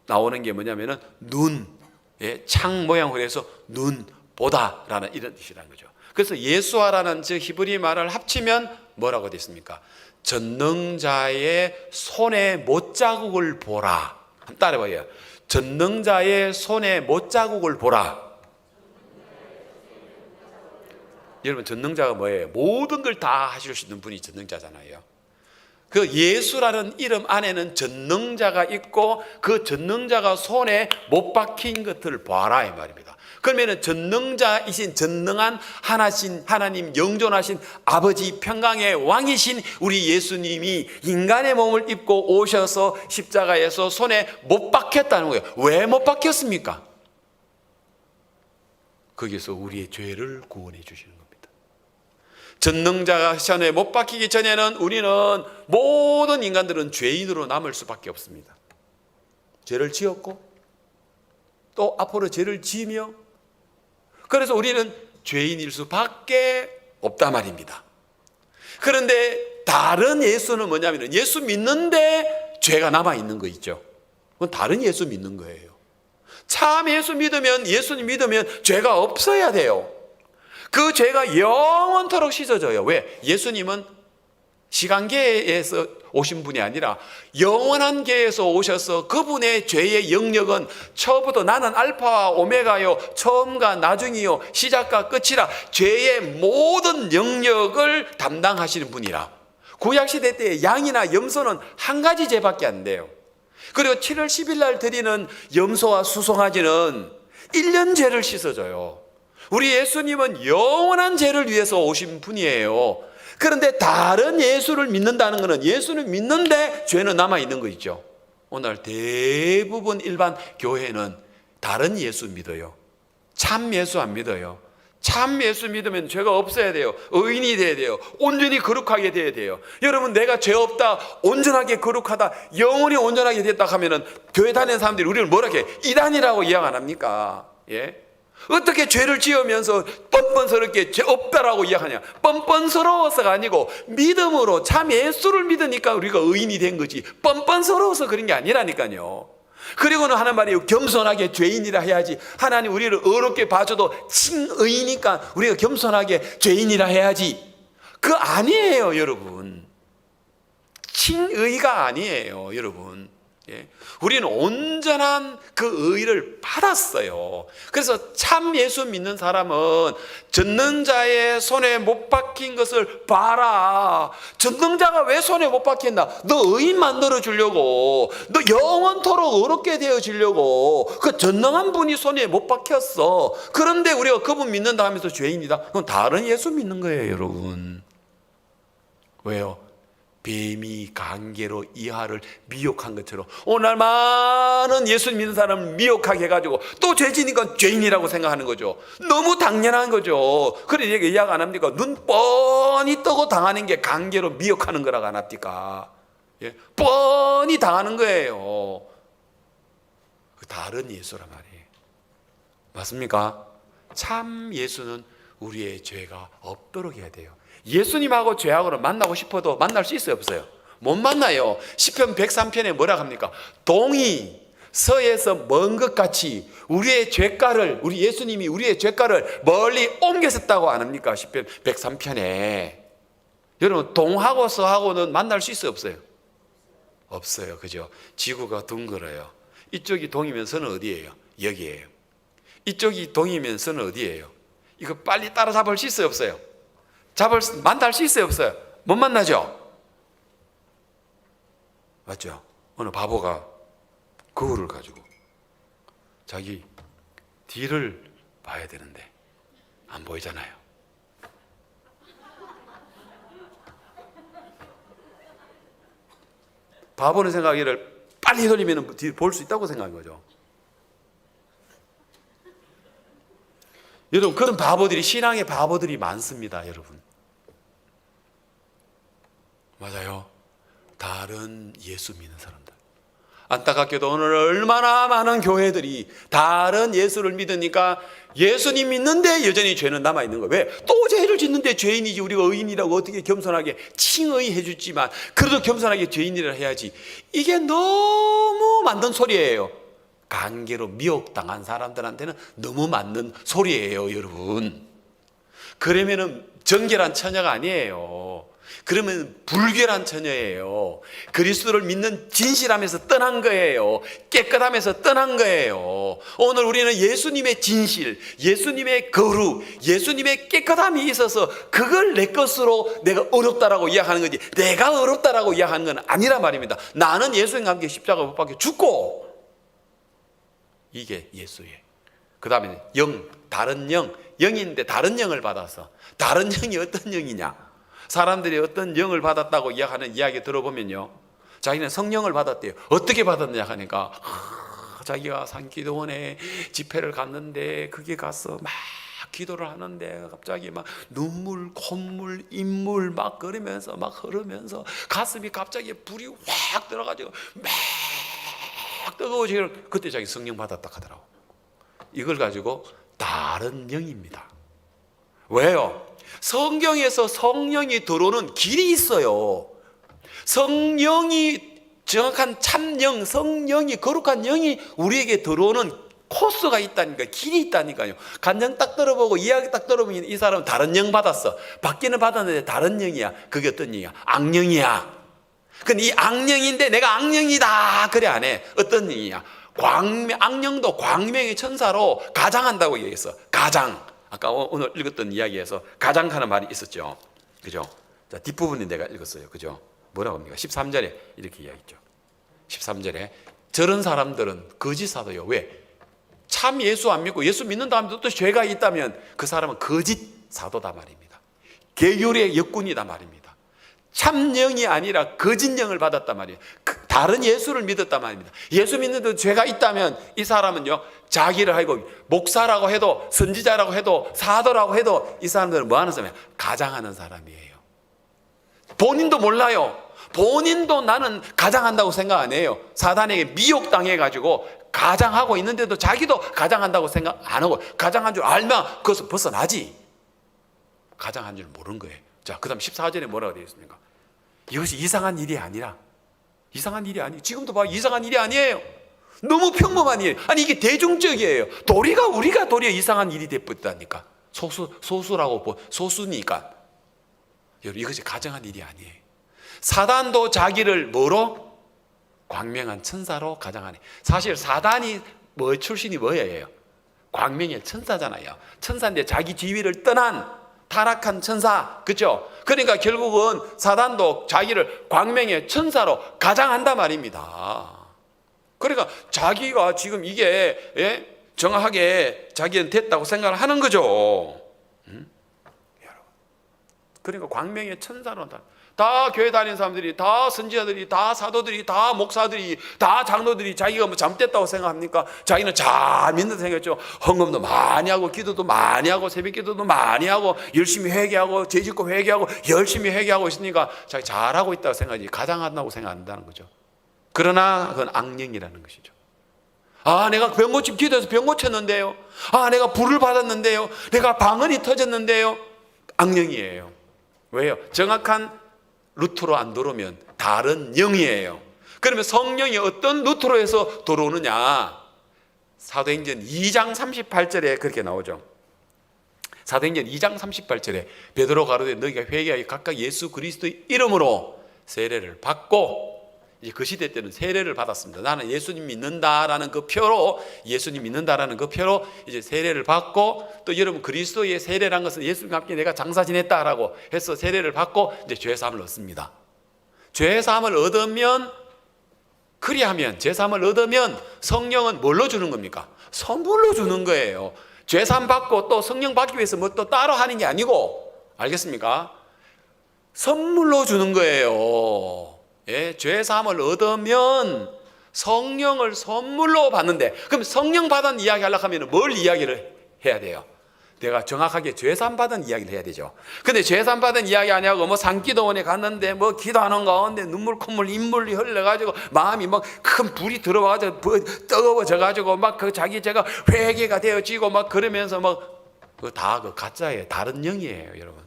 나오는 게 뭐냐면은 눈, 창 모양으로 해서 눈, 보다라는 이런 뜻이라는 거죠. 그래서 예수아라는 저 히브리 말을 합치면 뭐라고 됐습니까? 전능자의 손의 못자국을 보라. 한번 따라해봐요. 전능자의 손의 못자국을 보라. 여러분, 전능자가 뭐예요? 모든 걸 다 하실 수 있는 분이 전능자잖아요. 그 예수라는 이름 안에는 전능자가 있고, 그 전능자가 손에 못 박힌 것들을 봐라, 이 말입니다. 그러면 전능자이신 전능한 하나님, 영존하신 아버지, 평강의 왕이신 우리 예수님이 인간의 몸을 입고 오셔서 십자가에서 손에 못 박혔다는 거예요. 왜 못 박혔습니까? 거기서 우리의 죄를 구원해 주시는 겁니다. 전능자가 손에 못 박히기 전에는 우리는, 모든 인간들은 죄인으로 남을 수밖에 없습니다. 죄를 지었고 또 앞으로 죄를 지으며, 그래서 우리는 죄인일 수밖에 없단 말입니다. 그런데 다른 예수는 뭐냐면, 예수 믿는데 죄가 남아있는 거 있죠. 그건 다른 예수 믿는 거예요. 참 예수 믿으면, 예수님 믿으면 죄가 없어야 돼요. 그 죄가 영원토록 씻어져요. 왜? 예수님은 시간계에서 오신 분이 아니라 영원한 계에서 오셔서 그분의 죄의 영역은 처음부터 나는 알파와 오메가요, 처음과 나중이요, 시작과 끝이라, 죄의 모든 영역을 담당하시는 분이라. 구약시대 때 양이나 염소는 한 가지 죄밖에 안 돼요. 그리고 7월 10일 날 드리는 염소와 수송아지는 1년 죄를 씻어줘요. 우리 예수님은 영원한 죄를 위해서 오신 분이에요. 그런데 다른 예수를 믿는다는 것은, 예수는 믿는데 죄는 남아있는 거 있죠. 오늘 대부분 일반 교회는 다른 예수 믿어요. 참 예수 안 믿어요. 참 예수 믿으면 죄가 없어야 돼요. 의인이 돼야 돼요. 온전히 거룩하게 돼야 돼요. 여러분, 내가 죄 없다, 온전하게 거룩하다, 영원히 온전하게 됐다 하면은 교회 다니는 사람들이 우리를 뭐라 해? 이단이라고 이야기 안 합니까? 어떻게 죄를 지으면서 뻔뻔스럽게 죄 없다라고 이야기하냐? 뻔뻔스러워서가 아니고 믿음으로 참 예수를 믿으니까 우리가 의인이 된 거지, 뻔뻔스러워서 그런 게 아니라니까요. 그리고는 하는 말이, 겸손하게 죄인이라 해야지. 하나님 우리를 어렵게 봐줘도 칭의니까 우리가 겸손하게 죄인이라 해야지. 그거 아니에요, 여러분. 칭의가 아니에요, 여러분. 우리는 온전한 그 의를 받았어요. 그래서 참 예수 믿는 사람은 전능자의 손에 못 박힌 것을 봐라. 전능자가 왜 손에 못 박혔나? 너 의인 만들어 주려고, 너 영원토록 어렵게 되어 주려고 그 전능한 분이 손에 못 박혔어. 그런데 우리가 그분 믿는다 하면서 죄인이다? 그건 다른 예수 믿는 거예요, 여러분. 왜요? 뱀이 강계로 이하를 미혹한 것처럼 오늘 많은 예수 믿는 사람을 미혹하게 해가지고 또 죄지니까 죄인이라고 생각하는 거죠. 너무 당연한 거죠. 그래 얘기 이야기 안 합니까? 눈 뻔히 뜨고 당하는 게 강계로 미혹하는 거라고 안 합니까? 예? 뻔히 당하는 거예요. 다른 예수란 말이에요. 맞습니까? 참 예수는 우리의 죄가 없도록 해야 돼요. 예수님하고 죄악으로 만나고 싶어도 만날 수 있어요, 없어요? 못 만나요. 시편 103편에 뭐라 합니까? 동이 서에서 먼 것 같이 우리의 죄가를, 우리 예수님이 우리의 죄가를 멀리 옮겼었다고 안 합니까? 시편 103편에. 여러분, 동하고 서하고는 만날 수 있어요, 없어요? 없어요, 그죠? 지구가 둥글어요. 이쪽이 동이면 서는 어디예요? 여기예요. 이쪽이 동이면 서는 어디예요? 이거 빨리 따라잡을 수 있어요, 없어요? 만날 수 있어요, 없어요? 못 만나죠? 맞죠? 어느 바보가 거울을 가지고 자기 뒤를 봐야 되는데 안 보이잖아요. 바보는 생각하기를 빨리 돌리면 뒤를 볼 수 있다고 생각한 거죠. 여러분, 그런 바보들이, 신앙의 바보들이 많습니다, 여러분. 맞아요. 다른 예수 믿는 사람들. 안타깝게도 오늘 얼마나 많은 교회들이 다른 예수를 믿으니까 예수님 믿는데 여전히 죄는 남아있는 거예요. 왜? 또 죄를 짓는데 죄인이지. 우리가 의인이라고 어떻게 겸손하게 칭의해 주지만 그래도 겸손하게 죄인이라 해야지. 이게 너무 맞는 소리예요. 관계로 미혹당한 사람들한테는 너무 맞는 소리예요, 여러분. 그러면은 정결한 처녀가 아니에요. 그러면 불결한 처녀예요. 그리스도를 믿는 진실함에서 떠난 거예요. 깨끗함에서 떠난 거예요. 오늘 우리는 예수님의 진실, 예수님의 거룩, 예수님의 깨끗함이 있어서 그걸 내 것으로 내가 어렵다라고 이야기하는 거지, 내가 어렵다라고 이야기하는 건 아니란 말입니다. 나는 예수님과 함께 십자가 못 박혀 죽고, 이게 예수예요. 그 다음에 영, 다른 영, 영인데 다른 영을 받아서, 다른 영이 어떤 영이냐? 사람들이 어떤 영을 받았다고 이야기하는 이야기 들어보면요, 자기는 성령을 받았대요. 어떻게 받았느냐 하니까 자기가 산기도원에 집회를 갔는데 거기 가서 막 기도를 하는데 갑자기 막 눈물, 콧물, 인물 막 그러면서 막 흐르면서 가슴이 갑자기 불이 확 들어가지고 막 뜨거워지고, 그때 자기 성령 받았다 하더라고. 이걸 가지고 다른 영입니다. 왜요? 성경에서 성령이 들어오는 길이 있어요. 성령이 정확한 참영, 성령이 거룩한 영이 우리에게 들어오는 코스가 있다니까, 길이 있다니까요. 간증 딱 들어보고 이야기 딱 들어보면 이 사람은 다른 영 받았어. 받기는 받았는데 다른 영이야. 그게 어떤 영이야? 악령이야. 근데 이 악령인데 내가 악령이다 그래 안 해. 어떤 영이야? 악령도 광명의 천사로 가장한다고 얘기했어. 가장. 아까 오늘 읽었던 이야기에서 가장하는 말이 있었죠. 그죠? 자, 뒷부분에 내가 읽었어요. 그죠? 뭐라고 합니까? 13절에 이렇게 이야기했죠. 13절에 저런 사람들은 거짓 사도요. 왜? 참 예수 안 믿고 예수 믿는 다음에도 또 죄가 있다면 그 사람은 거짓 사도다 말입니다. 계율의 역군이다 말입니다. 참 영이 아니라 거짓 영을 받았단 말이에요. 다른 예수를 믿었단 말입니다. 예수 믿는데 죄가 있다면 이 사람은요, 자기를 하고 목사라고 해도, 선지자라고 해도, 사도라고 해도 이 사람들은 뭐 하는 사람이에요? 가장하는 사람이에요. 본인도 몰라요. 본인도 나는 가장한다고 생각 안 해요. 사단에게 미혹당해가지고 가장하고 있는데도 자기도 가장한다고 생각 안 하고, 가장한 줄 알면 그것을 벗어나지. 가장한 줄 모르는 거예요. 자, 그 다음 14절에 뭐라고 되어 있습니까? 이것이 이상한 일이 아니라, 이상한 일이 아니에요. 지금도 봐, 이상한 일이 아니에요. 너무 평범한 일. 아니, 이게 대중적이에요. 우리가 도리어 이상한 일이 됐다니까. 소수라고, 소수니까. 여러분, 이것이 가정한 일이 아니에요. 사단도 자기를 뭐로? 광명한 천사로 가장하네. 사실 사단이 출신이 뭐예요? 광명의 천사잖아요. 천사인데 자기 지위를 떠난 타락한 천사, 그렇죠? 그러니까 결국은 사단도 자기를 광명의 천사로 가장한단 말입니다. 그러니까 자기가 지금 이게 정확하게 자기는 됐다고 생각을 하는 거죠. 여러분, 그러니까 광명의 천사로 다 교회 다니는 사람들이, 다 선지자들이, 다 사도들이, 다 목사들이, 다 장로들이 자기가 뭐 잘못됐다고 생각합니까? 자기는 잘 믿는 생각했죠. 헌금도 많이 하고 기도도 많이 하고 새벽 기도도 많이 하고 열심히 회개하고 죄짓고 회개하고 열심히 회개하고 있으니까 자기 잘하고 있다고 생각하지 가장한다고 생각한다는 거죠. 그러나 그건 악령이라는 것이죠. 아, 내가 병 고침 기도해서 병 고쳤는데요. 아, 내가 불을 받았는데요. 내가 방언이 터졌는데요. 악령이에요. 왜요? 정확한 루트로 안 들어오면 다른 영이에요. 그러면 성령이 어떤 루트로 해서 들어오느냐? 사도행전 2장 38절에 그렇게 나오죠. 사도행전 2장 38절에 베드로 가로되 너희가 회개하여 각각 예수 그리스도의 이름으로 세례를 받고, 이제 그 시대 때는 세례를 받았습니다. 나는 예수님 믿는다라는 그 표로, 예수님 믿는다라는 그 표로 이제 세례를 받고, 또 여러분 그리스도의 세례란 것은 예수님과 함께 내가 장사 지냈다라고 해서 세례를 받고 이제 죄 사함을 얻습니다. 죄 사함을 얻으면, 그리하면 죄 사함을 얻으면 성령은 뭘로 주는 겁니까? 선물로 주는 거예요. 죄 사함 받고 또 성령 받기 위해서 뭐 또 따로 하는 게 아니고, 알겠습니까? 선물로 주는 거예요. 예, 죄 사함을 얻으면 성령을 선물로 받는데, 그럼 성령 받은 이야기 하려고 하면 뭘 이야기를 해야 돼요? 내가 정확하게 죄 사함 받은 이야기를 해야 되죠. 근데 죄 사함 받은 이야기 아니하고 뭐 산기도원에 갔는데 뭐 기도하는 가운데 눈물 콧물 인물이 흘러가지고 마음이 막 큰 불이 들어와가지고 뜨거워져 가지고 막 그 자기 죄가 회개가 되어지고 막 그러면서 막 그 다 그 가짜예요. 다른 영이에요, 여러분.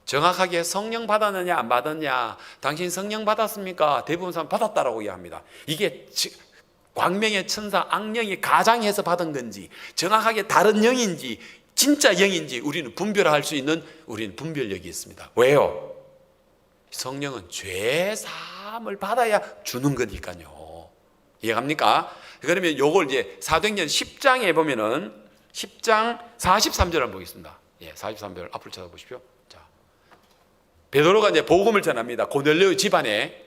정확하게 성령 받았느냐 안 받았냐, 당신 성령 받았습니까? 대부분 사람 받았다라고 이야기합니다. 이게 광명의 천사 악령이 가장해서 받은 건지 정확하게 다른 영인지 진짜 영인지 우리는 분별할 수 있는, 우리는 분별력이 있습니다. 왜요? 성령은 죄 사함을 받아야 주는 거니까요. 이해갑니까? 그러면 요걸 이제 사도행전 10장에 보면은 10장 43절 한번 보겠습니다. 예, 43절 앞으로 찾아보십시오. 베드로가 이제 복음을 전합니다. 고넬료 집안에,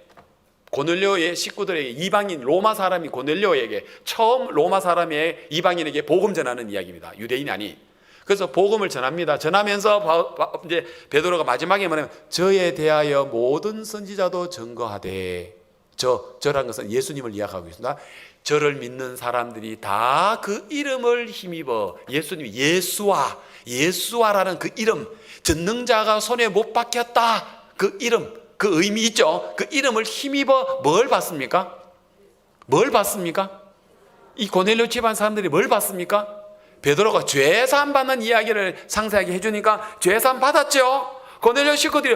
고넬료의 식구들에게, 이방인 로마 사람이 고넬료에게 처음 로마 사람의 이방인에게 복음 전하는 이야기입니다. 유대인이 아닌. 그래서 복음을 전합니다. 전하면서 이제 베드로가 마지막에 뭐냐면 저에 대하여 모든 선지자도 증거하되, 저라는 것은 예수님을 이야기하고 있습니다. 저를 믿는 사람들이 다 그 이름을 힘입어, 예수님, 예수와라는 그 이름, 전능자가 손에 못 박혔다, 그 이름, 그 의미 있죠. 그 이름을 힘입어 뭘 받습니까? 뭘 받습니까? 이 고넬료 집안 사람들이 뭘 받습니까? 베드로가 죄사함 받는 이야기를 상세하게 해주니까 죄사함 받았죠. 고넬료 식구들이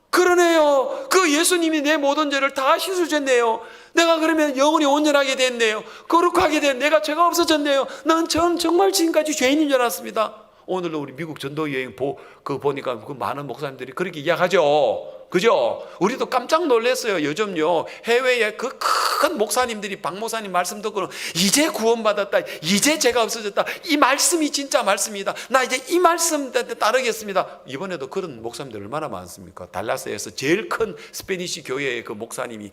그러네요. 그 예수님이 내 모든 죄를 다 씻어줬네요. 내가 그러면 영원히 온전하게 됐네요. 거룩하게 된, 내가 죄가 없어졌네요. 난 정말 지금까지 죄인인 줄 알았습니다. 오늘도 우리 미국 전도 여행 보니까 그 많은 목사님들이 그렇게 이야기하죠. 그죠? 우리도 깜짝 놀랐어요. 요즘요, 해외에 그 큰 목사님들이, 박 목사님 말씀 듣고는 이제 구원받았다, 이제 죄가 없어졌다, 이 말씀이 진짜 말씀이다, 나 이제 이 말씀 따르겠습니다. 이번에도 그런 목사님들 얼마나 많습니까? 달라스에서 제일 큰 스페니시 교회의 그 목사님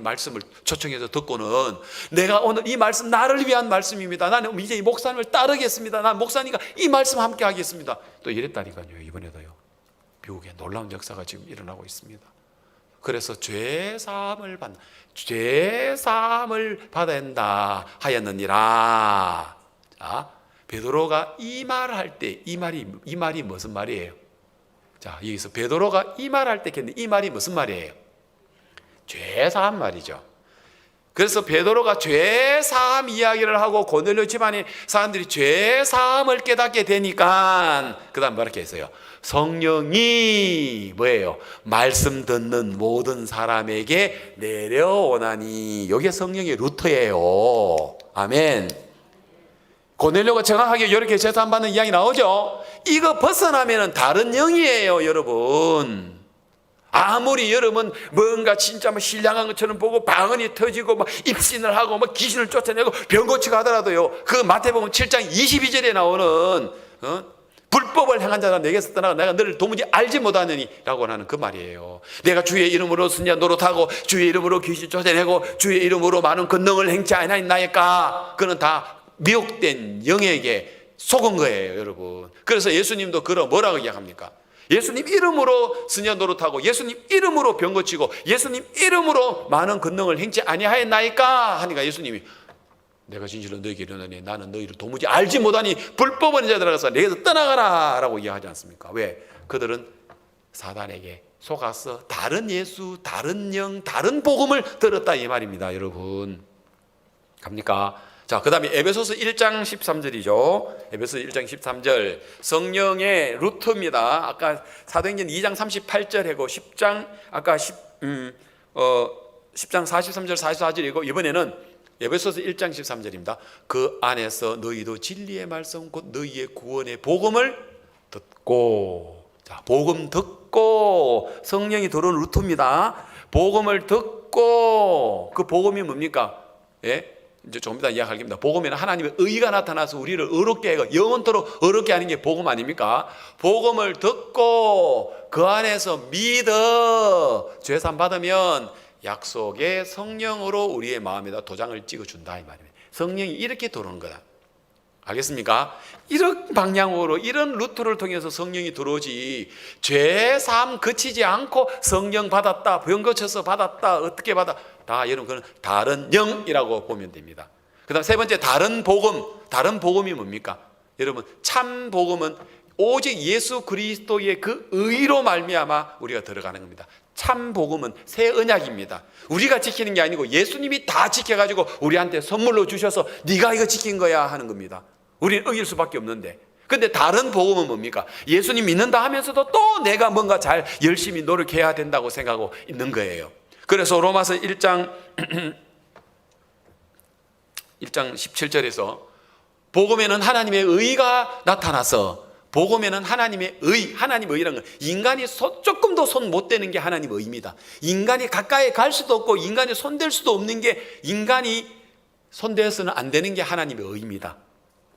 말씀을 초청해서 듣고는 내가 오늘 이 말씀 나를 위한 말씀입니다, 나는 이제 이 목사님을 따르겠습니다, 난 목사님과 이 말씀 함께 하겠습니다, 또 이랬다니까요. 이번에도요, 미국에 놀라운 역사가 지금 일어나고 있습니다. 그래서 죄사함을 받아야 한다 하였느니라. 자, 베드로가 이 말을 할 때 이 말이 무슨 말이에요? 자, 여기서 베드로가 이 말을 할 때 이 말이 무슨 말이에요? 죄사함 말이죠. 그래서 베드로가 죄사함 이야기를 하고 고넬료 집안의 사람들이 죄사함을 깨닫게 되니까 그 다음 뭐렇게 했어요? 성령이 뭐예요? 말씀 듣는 모든 사람에게 내려오나니. 이게 성령의 루트예요. 아멘. 고넬료가 정확하게 이렇게 죄사함 받는 이야기 나오죠. 이거 벗어나면 다른 영이에요, 여러분. 아무리 여러분 뭔가 진짜 뭐 신령한 것처럼 보고 방언이 터지고 막 입신을 하고 막 귀신을 쫓아내고 병 고치고 하더라도요, 그 마태복음 7장 22절에 나오는 불법을 행한 자가 내게서 떠나가 내가 너를 도무지 알지 못하느니 라고 하는 그 말이에요. 내가 주의 이름으로 선지자 노릇하고 주의 이름으로 귀신 쫓아내고 주의 이름으로 많은 권능을 행치 아니하나이까. 그는 다 미혹된 영에게 속은 거예요, 여러분. 그래서 예수님도 그러 뭐라고 이야기합니까? 예수님 이름으로 스녀 노릇하고 예수님 이름으로 병 고치고 예수님 이름으로 많은 권능을 행치 아니하였나이까 하니까 예수님이 내가 진실로 너에게 이르노니 나는 너희를 도무지 알지 못하니 불법은 자들아가서 내게서 떠나가라 라고 이야기하지 않습니까? 왜? 그들은 사단에게 속아서 다른 예수, 다른 영, 다른 복음을 들었다 이 말입니다. 여러분 갑니까? 자, 그 다음에 에베소서 1장 13절이죠. 에베소서 1장 13절 성령의 루트입니다. 아까 사도행전 2장 38절이고 10장 아까 10장 43절 44절이고 이번에는 에베소서 1장 13절입니다. 그 안에서 너희도 진리의 말씀 곧 너희의 구원의 복음을 듣고, 자, 복음 듣고 성령이 들어오는 루트입니다. 복음을 듣고 그 복음이 뭡니까? 예? 이제 조금 이따 이야기하겠습니다. 복음에는 하나님의 의가 나타나서 우리를 의롭게 하고 영원토록 의롭게 하는 게 복음 아닙니까? 복음을 듣고 그 안에서 믿어 죄산 받으면 약속의 성령으로 우리의 마음에다 도장을 찍어준다 이 말입니다. 성령이 이렇게 들어오는 거다. 알겠습니까? 이런 방향으로 이런 루트를 통해서 성령이 들어오지 죄사함 그치지 않고 성령 받았다 병 고쳐서 받았다 어떻게 받았다 여러분 그건 다른 영이라고 보면 됩니다. 그 다음 세 번째 다른 복음. 다른 복음이 뭡니까? 여러분 참 복음은 오직 예수 그리스도의 그 의로 말미암아 우리가 들어가는 겁니다. 참 복음은 새 언약입니다. 우리가 지키는 게 아니고 예수님이 다 지켜가지고 우리한테 선물로 주셔서 네가 이거 지킨 거야 하는 겁니다. 우리는 어길 수밖에 없는데. 근데 다른 복음은 뭡니까? 예수님 믿는다 하면서도 또 내가 뭔가 잘 열심히 노력해야 된다고 생각하고 있는 거예요. 그래서 로마서 1장 17절에서 복음에는 하나님의 의가 나타나서 복음에는 하나님의 의, 하나님의 의라는 건 인간이 조금도 손 못 대는 게 하나님의 의입니다. 인간이 가까이 갈 수도 없고 인간이 손댈 수도 없는 게 인간이 손대서는 안 되는 게 하나님의 의입니다.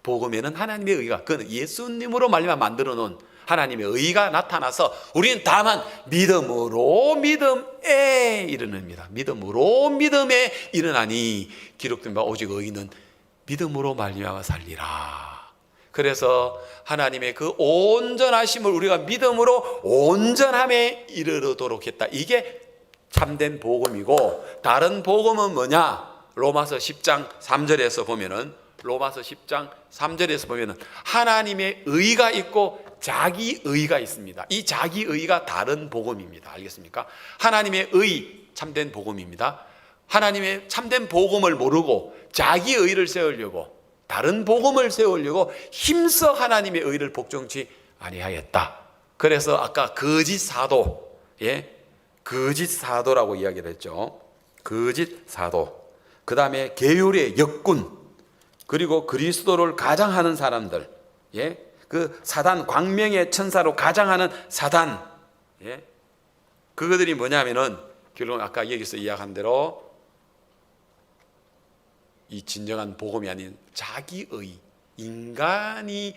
복음에는 하나님의 의가 그건 예수님으로 말미암아 만들어 놓은 하나님의 의가 나타나서 우리는 다만 믿음으로 믿음에 이르는입니다. 믿음으로 믿음에 이르나니 기록된 바 오직 의인은 믿음으로 말미암아 살리라. 그래서 하나님의 그 온전하심을 우리가 믿음으로 온전함에 이르도록 했다. 이게 참된 복음이고 다른 복음은 뭐냐? 로마서 10장 3절에서 보면은 로마서 10장 3절에서 보면은 하나님의 의가 있고 자기 의가 있습니다. 이 자기 의가 다른 복음입니다. 알겠습니까? 하나님의 의 참된 복음입니다. 하나님의 참된 복음을 모르고 자기 의를 세우려고 다른 복음을 세우려고 힘써 하나님의 의를 복종치 아니하였다. 그래서 아까 거짓 사도, 예, 거짓 사도라고 이야기를 했죠. 거짓 사도. 그 다음에 계율의 역군, 그리고 그리스도를 가장하는 사람들, 예, 그 사단 광명의 천사로 가장하는 사단, 예, 그거들이 뭐냐면은 결국 아까 여기서 이야기한 대로 이 진정한 복음이 아닌 자기의 인간이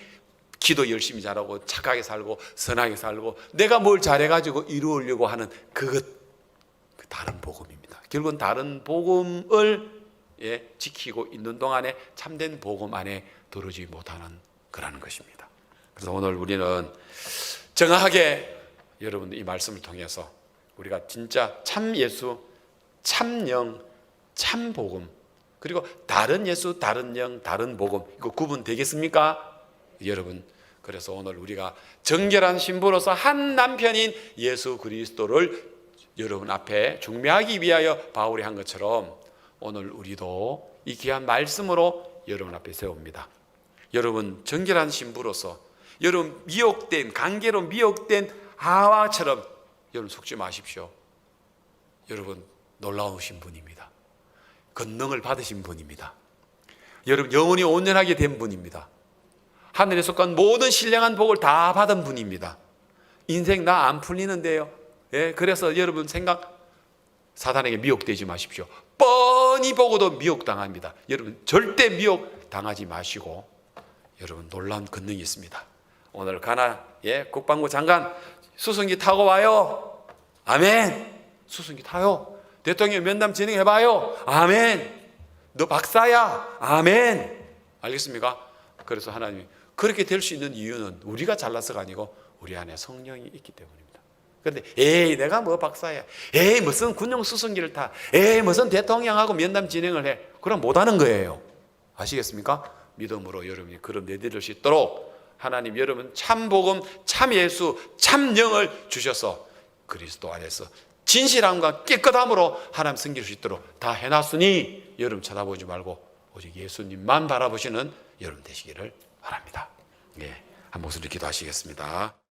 기도 열심히 잘하고 착하게 살고 선하게 살고 내가 뭘 잘해가지고 이루려고 하는 그것 그 다른 복음입니다. 결국은 다른 복음을 예, 지키고 있는 동안에 참된 복음 안에 들어오지 못하는 그런 것입니다. 그래서 오늘 우리는 정확하게 여러분들 이 말씀을 통해서 우리가 진짜 참 예수, 참 영, 참 복음 그리고 다른 예수, 다른 영, 다른 복음 이거 구분되겠습니까? 여러분 그래서 오늘 우리가 정결한 신부로서 한 남편인 예수 그리스도를 여러분 앞에 중매하기 위하여 바울이 한 것처럼 오늘 우리도 이 귀한 말씀으로 여러분 앞에 세웁니다. 여러분 정결한 신부로서 여러분 미혹된 관계로 미혹된 하와처럼 여러분 속지 마십시오. 여러분 놀라우신 분입니다. 권능을 받으신 분입니다. 여러분 영혼이 온전하게 된 분입니다. 하늘에 속한 모든 신령한 복을 다 받은 분입니다. 인생 나 안 풀리는데요. 예, 그래서 여러분 생각 사단에게 미혹되지 마십시오. 뻔히 보고도 미혹당합니다. 여러분 절대 미혹당하지 마시고 여러분 놀라운 권능이 있습니다. 오늘 가나 예, 국방부 장관 수송기 타고 와요. 아멘. 수송기 타요. 대통령 면담 진행해봐요. 아멘. 너 박사야. 아멘. 알겠습니까? 그래서 하나님이 그렇게 될 수 있는 이유는 우리가 잘나서가 아니고 우리 안에 성령이 있기 때문입니다. 그런데 에이 내가 뭐 박사야, 에이 무슨 군용 수송기를 타, 에이 무슨 대통령하고 면담 진행을 해, 그럼 못하는 거예요. 아시겠습니까? 믿음으로 여러분이 그런 내디딜 수 있도록 하나님 여러분 참 복음, 참 예수, 참 영을 주셔서 그리스도 안에서 진실함과 깨끗함으로 하나님 섬길 수 있도록 다 해놨으니 여러분 쳐다보지 말고 오직 예수님만 바라보시는 여러분 되시기를 바랍니다. 예, 한 목소리 기도하시겠습니다.